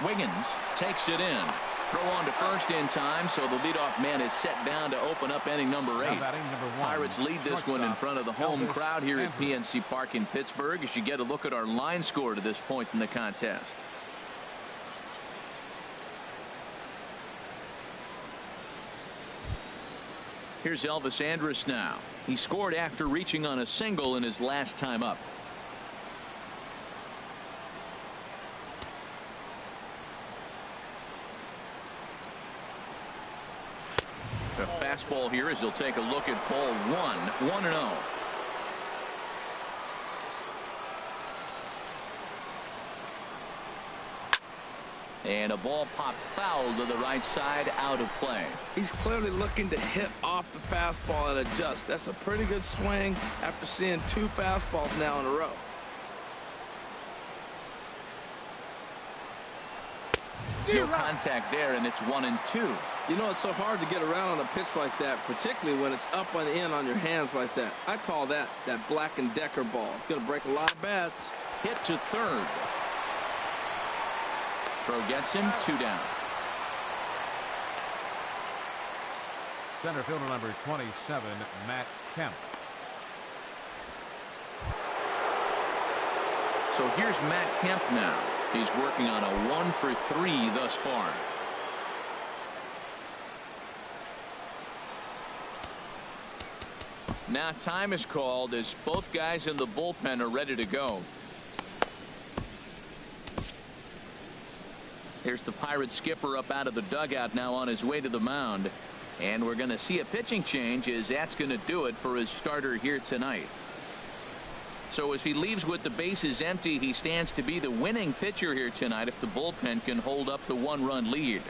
Wiggins takes it in. Throw on to first in time, so the leadoff man is set down to open up inning number 8. Pirates lead this one in front of the home crowd here at PNC Park in Pittsburgh as you get a look at our line score to this point in the contest. Here's Elvis Andrus now. He scored after reaching on a single in his last time up. The fastball here as he'll take a look at ball 1. 1-0. And a ball popped foul to the right side, out of play. He's clearly looking to hit off the fastball and adjust. That's a pretty good swing after seeing 2 fastballs now in a row. No contact there, and it's 1-2. You know, it's so hard to get around on a pitch like that, particularly when it's up and in on your hands like that. I call that Black & Decker ball. It's going to break a lot of bats. Hit to third. Throw gets him 2 down. Center fielder number 27, Matt Kemp. So here's Matt Kemp now. He's working on a 1 for 3 thus far. Now time is called as both guys in the bullpen are ready to go. Here's the Pirates skipper up out of the dugout now on his way to the mound. And we're going to see a pitching change as that's going to do it for his starter here tonight. So as he leaves with the bases empty, he stands to be the winning pitcher here tonight if the bullpen can hold up the 1-run lead.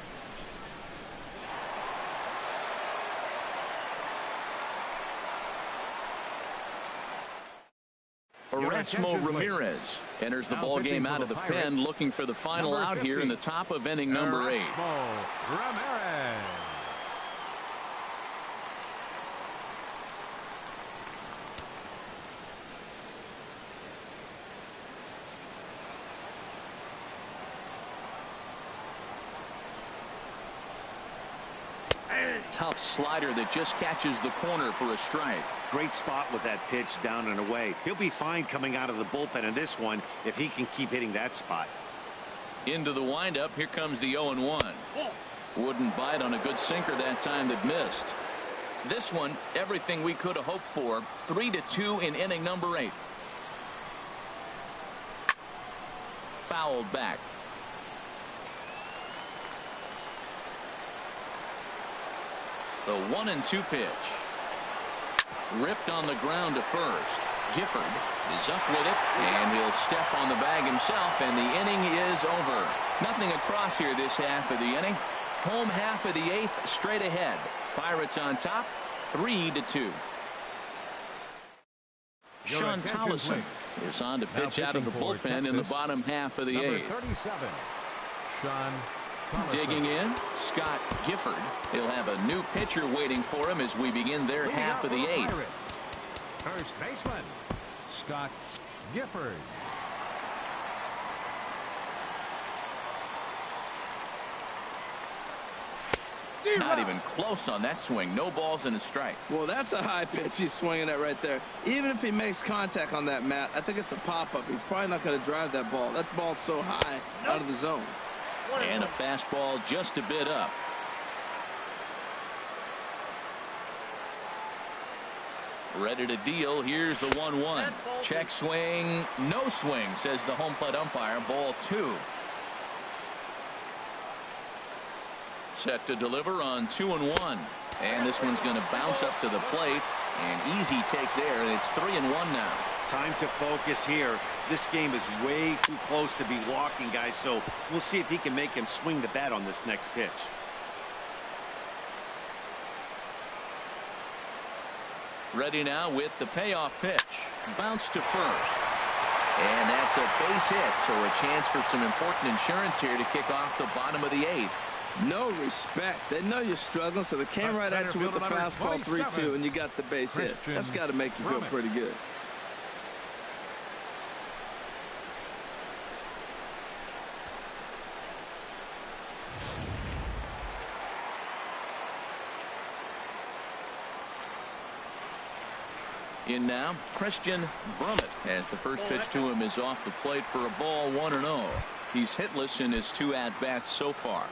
Erasmo Ramirez enters the ball game out of the pen, looking for the final out here in the top of inning number 8. Ramirez. Tough slider that just catches the corner for a strike. Great spot with that pitch down and away. He'll be fine coming out of the bullpen in this one if he can keep hitting that spot. Into the windup. Here comes the 0-1. Wouldn't bite on a good sinker that time that missed. This one, everything we could have hoped for. 3-2 in inning number 8. Fouled back. The 1-2 pitch. Ripped on the ground to first. Gifford is up with it, and he'll step on the bag himself, and the inning is over. Nothing across here this half of the inning. Home half of the 8th straight ahead. Pirates on top, 3-2. Sean Tollison is on to pitch out of the bullpen in the bottom half of the 8th. 37, Sean Tollison. Digging in, Scott Gifford. He'll have a new pitcher waiting for him as we begin their half of the 8th. First baseman, Scott Gifford. Not even close on that swing. No balls and a strike. Well, that's a high pitch he's swinging at right there. Even if he makes contact on that, Matt, I think it's a pop-up. He's probably not going to drive that ball. That ball's so high out of the zone. And a fastball just a bit up. Ready to deal. Here's the 1-1. Check swing. No swing, says the home plate umpire. Ball 2. Set to deliver on 2-1. And this one's going to bounce up to the plate. An easy take there, and it's 3-1 now. Time to focus here. This game is way too close to be walking, guys, so we'll see if he can make him swing the bat on this next pitch. Ready now with the payoff pitch. Bounce to first. And that's a base hit, so a chance for some important insurance here to kick off the bottom of the 8th. No respect. They know you're struggling, so they came right at you with the fastball 3-2, and you got the base hit. That's got to make you feel pretty good. In now, Christian Brummett, as the first pitch to him is off the plate for a ball, 1-0. He's hitless in his 2 at-bats so far.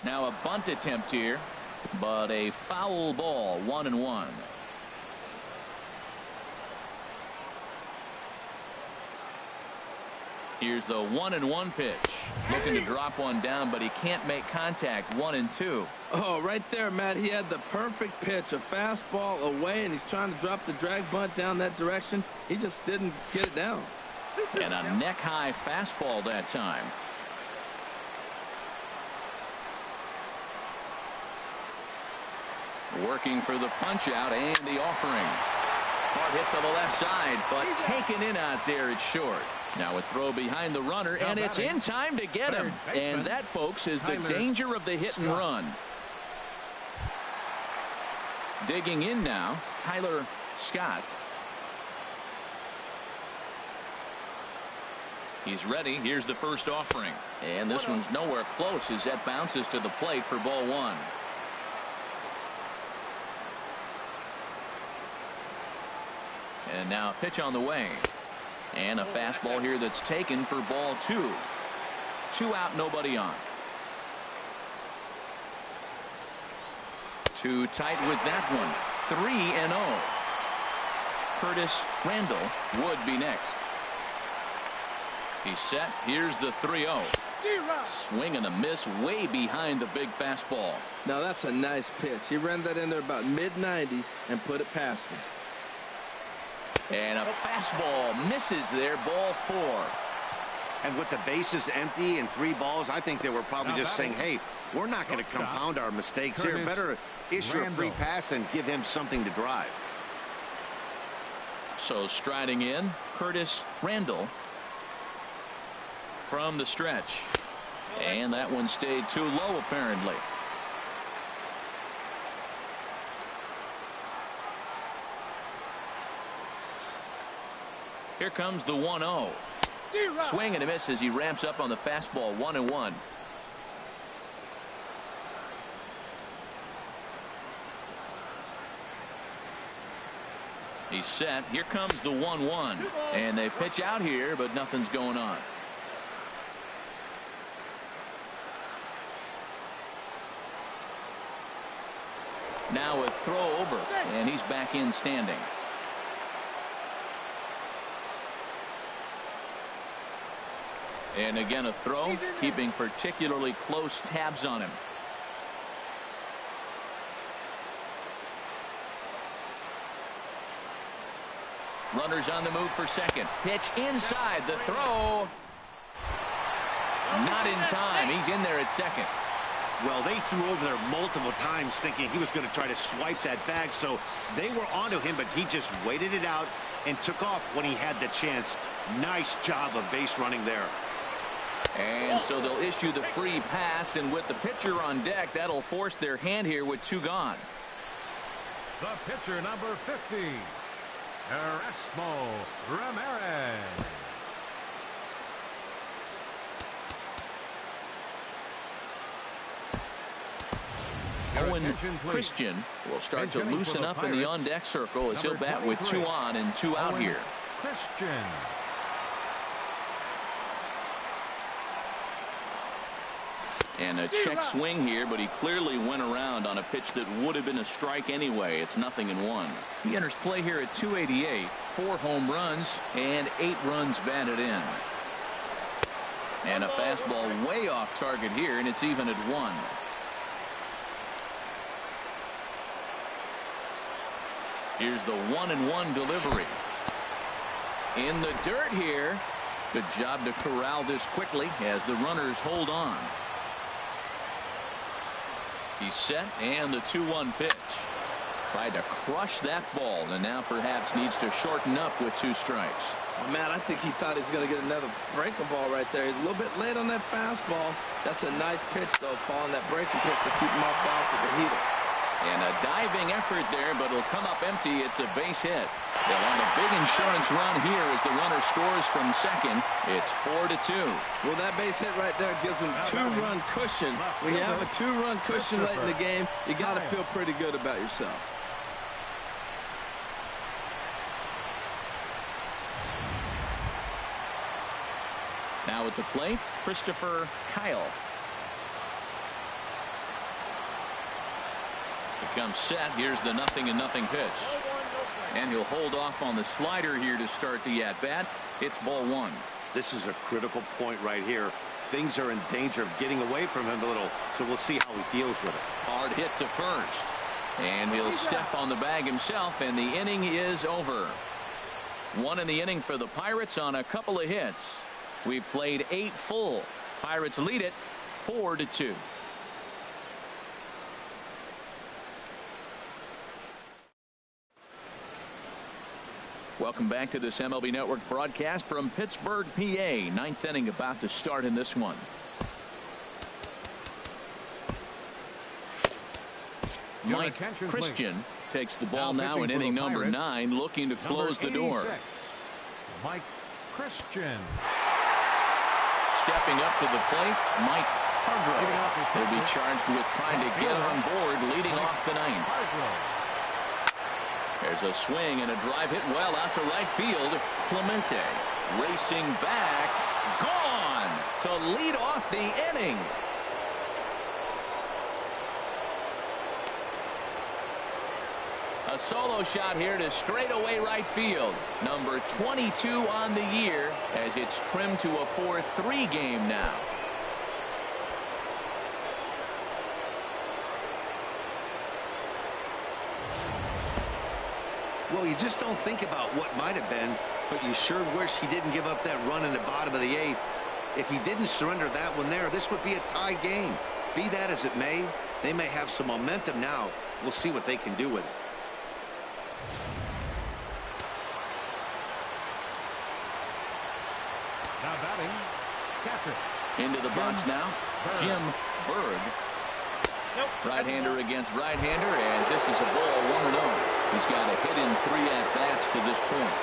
Now a bunt attempt here, but a foul ball, 1-1. Here's the 1-1 pitch. Looking to drop one down, but he can't make contact. 1-2. Oh, right there, Matt. He had the perfect pitch, a fastball away, and he's trying to drop the drag bunt down that direction. He just didn't get it down. And a neck-high fastball that time. Working for the punch-out and the offering. Hard hit to the left side, but taken in out there, it's short. Now a throw behind the runner, and it's in time to get him. And that, folks, is the danger of the hit and run. Digging in now, Tyler Scott. He's ready. Here's the first offering. And this one's nowhere close as that bounces to the plate for ball one. And now a pitch on the way. And a fastball here that's taken for ball two. 2 out, nobody on. Too tight with that one. 3-0. Curtis Randall would be next. He's set. Here's the 3-0. Swing and a miss way behind the big fastball. Now that's a nice pitch. He ran that in there about mid-90s and put it past him. And a fastball misses there. Ball 4. And with the bases empty and 3 balls, I think they were probably just saying, hey, we're not going to compound our mistakes here. Better issue a free pass and give him something to drive. So striding in, Curtis Randall from the stretch. And that one stayed too low, apparently. Here comes the 1-0. Swing and a miss as he ramps up on the fastball. 1-1. He's set. Here comes the 1-1. And they pitch out here, but nothing's going on. Now a throw over, and he's back in standing. And again a throw, keeping particularly close tabs on him. Runners on the move for second. Pitch inside. The throw. Not in time. He's in there at second. Well, they threw over there multiple times thinking he was going to try to swipe that bag, so they were onto him, but he just waited it out and took off when he had the chance. Nice job of base running there. And so they'll issue the free pass, and with the pitcher on deck, that'll force their hand here with 2 gone. The pitcher, number 50, Erasmo Ramirez. Owen Christian will start to loosen up in the on-deck circle as he'll bat with 2 on and 2 out here. Christian. And a check swing here, but he clearly went around on a pitch that would have been a strike anyway. It's 0-1. He enters play here at 288, 4 home runs and 8 runs batted in. And a fastball way off target here, and it's even at 1. Here's the 1-1 delivery. In the dirt here. Good job to corral this quickly as the runners hold on. He's set, and the 2-1 pitch. Tried to crush that ball, and now perhaps needs to shorten up with 2 strikes. Oh, man, I think he thought he was going to get another breaking ball right there. He's a little bit late on that fastball. That's a nice pitch, though, following that breaking pitch to keep him off balance with the heater. And a diving effort there, but it'll come up empty. It's a base hit. They'll want a big insurance run here as the runner scores from second. It's 4-2. Well, that base hit right there gives them 2-run cushion. When you have a 2-run cushion late in the game, you got to feel pretty good about yourself. Now at the plate, Christopher Kyle. Comes set. Here's the 0-0 pitch. And he'll hold off on the slider here to start the at-bat. It's ball 1. This is a critical point right here. Things are in danger of getting away from him a little, so we'll see how he deals with it. Hard hit to first. And he'll step on the bag himself, and the inning is over. 1 in the inning for the Pirates on a couple of hits. We've played 8 full. Pirates lead it 4-2. Welcome back to this MLB Network broadcast from Pittsburgh, PA. 9th inning about to start in this one. Mike Christian takes the ball now in inning number 9, looking to close the door. Mike Christian. Stepping up to the plate, Mike Hargrove. He'll be charged with trying to get on board leading off the 9th. There's a swing and a drive hit well out to right field. Clemente racing back, gone to lead off the inning. A solo shot here to straightaway right field. Number 22 on the year as it's trimmed to a 4-3 game now. Well, you just don't think about what might have been, but you sure wish he didn't give up that run in the bottom of the 8th. If he didn't surrender that one there, this would be a tie game. Be that as it may, they may have some momentum now. We'll see what they can do with it. Now batting, catcher. Into the box now, Jim Berg. Right-hander against right-hander, as this is a ball 1-0. He's got a hit in 3 at-bats to this point.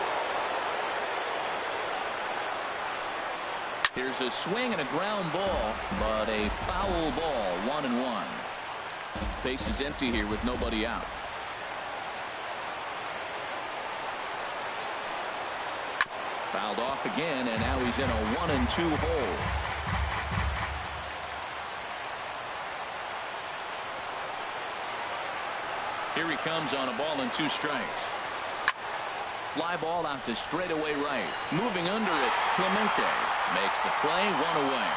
Here's a swing and a ground ball, but a foul ball, 1-1. Base is empty here with nobody out. Fouled off again, and now he's in a 1-2 hole. Here he comes on a ball and 2 strikes. Fly ball out to straightaway right. Moving under it, Clemente makes the play, 1 away.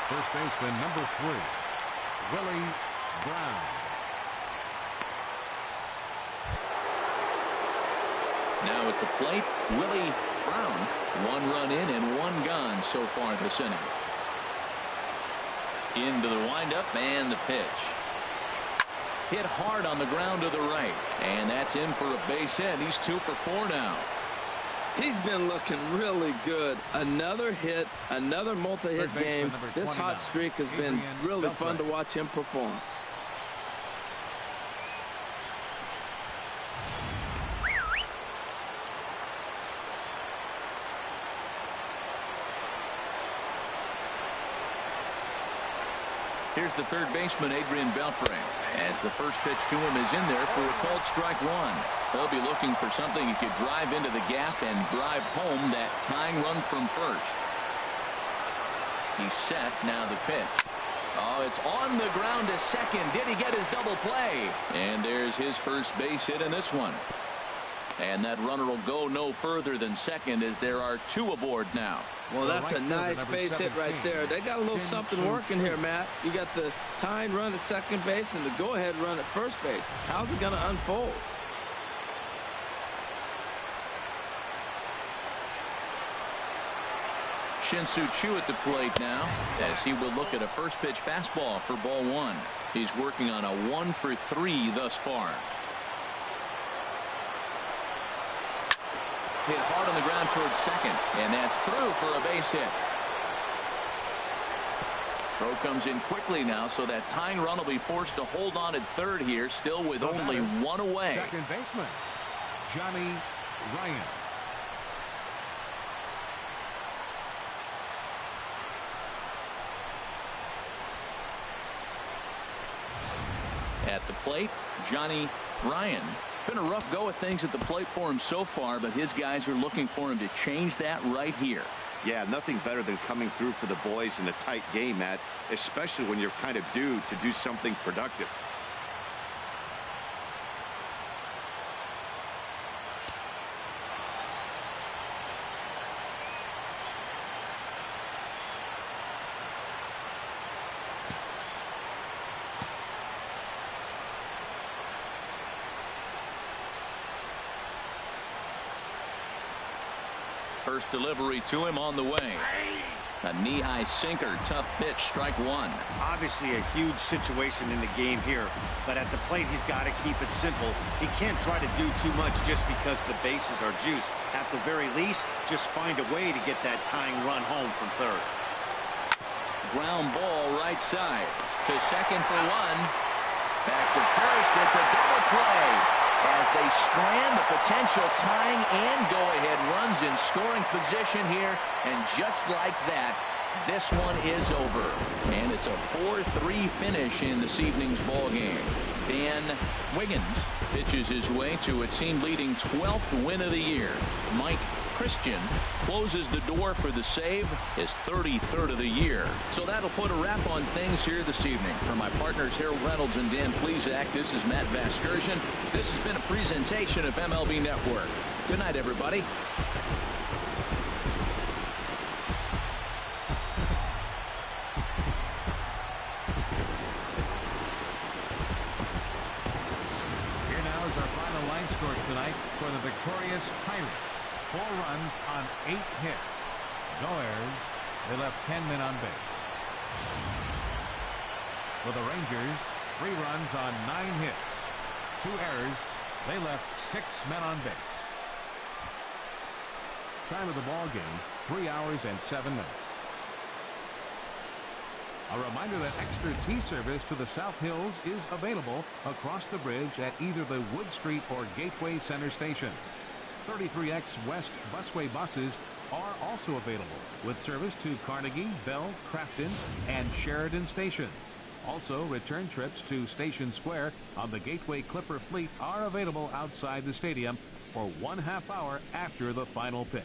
First baseman number 3, Willie Brown. Now at the plate, Willie Brown. 1 run in and 1 gone so far this inning. Into the windup and the pitch. Hit hard on the ground to the right, and that's in for a base hit. He's 2 for 4 now. He's been looking really good. Another hit, another multi-hit game. This hot streak has been really fun to watch him perform. Here's the third baseman, Adrian Beltre, as the first pitch to him is in there for a called strike 1. They'll be looking for something he could drive into the gap and drive home that tying run from first. He's set. Now the pitch. Oh, it's on the ground to second. Did he get his double play? And there's his first base hit in this one. And that runner will go no further than second as there are 2 aboard now. Well, that's a nice base hit right there. They got a little something working here, Matt. You got the tying run at second base and the go-ahead run at first base. How's it going to unfold? Shin-Soo Choo at the plate now as he will look at a first pitch fastball for ball 1. He's working on a 1 for 3 thus far. Hit hard on the ground towards second, and that's through for a base hit. Throw comes in quickly now, so that tying run will be forced to hold on at third here, still with only 1 away. Second baseman, Johnny Ryan. At the plate, Johnny Ryan. Been a rough go of things at the plate for him so far, but his guys are looking for him to change that right here. Yeah, nothing better than coming through for the boys in a tight game, Matt, especially when you're kind of due to do something productive. First delivery to him on the way. A knee-high sinker, tough pitch, strike 1. Obviously a huge situation in the game here, but at the plate he's got to keep it simple. He can't try to do too much just because the bases are juiced. At the very least, just find a way to get that tying run home from third. Ground ball right side to second for 1. Back to first. It's a double play as they strand the potential tying and go-ahead runs in scoring position here. And just like that, this one is over. And it's a 4-3 finish in this evening's ball game. Dan Wiggins pitches his way to a team-leading 12th win of the year. Mike Christian closes the door for the save, his 33rd of the year. So that'll put a wrap on things here this evening. For my partners Harold Reynolds and Dan Plesac, this is Matt Vasgersian. This has been a presentation of MLB Network. Good night, everybody. Here now is our final line score tonight for the victorious Pirates. 4 runs on 8 hits. No errors. They left 10 men on base. For the Rangers, 3 runs on 9 hits. 2 errors. They left 6 men on base. Time of the ball game, 3 hours and 7 minutes. A reminder that extra tea service to the South Hills is available across the bridge at either the Wood Street or Gateway Center stations. 33X West busway buses are also available with service to Carnegie, Bell, Crafton, and Sheridan stations. Also, return trips to Station Square on the Gateway Clipper fleet are available outside the stadium for 1/2 hour after the final pitch.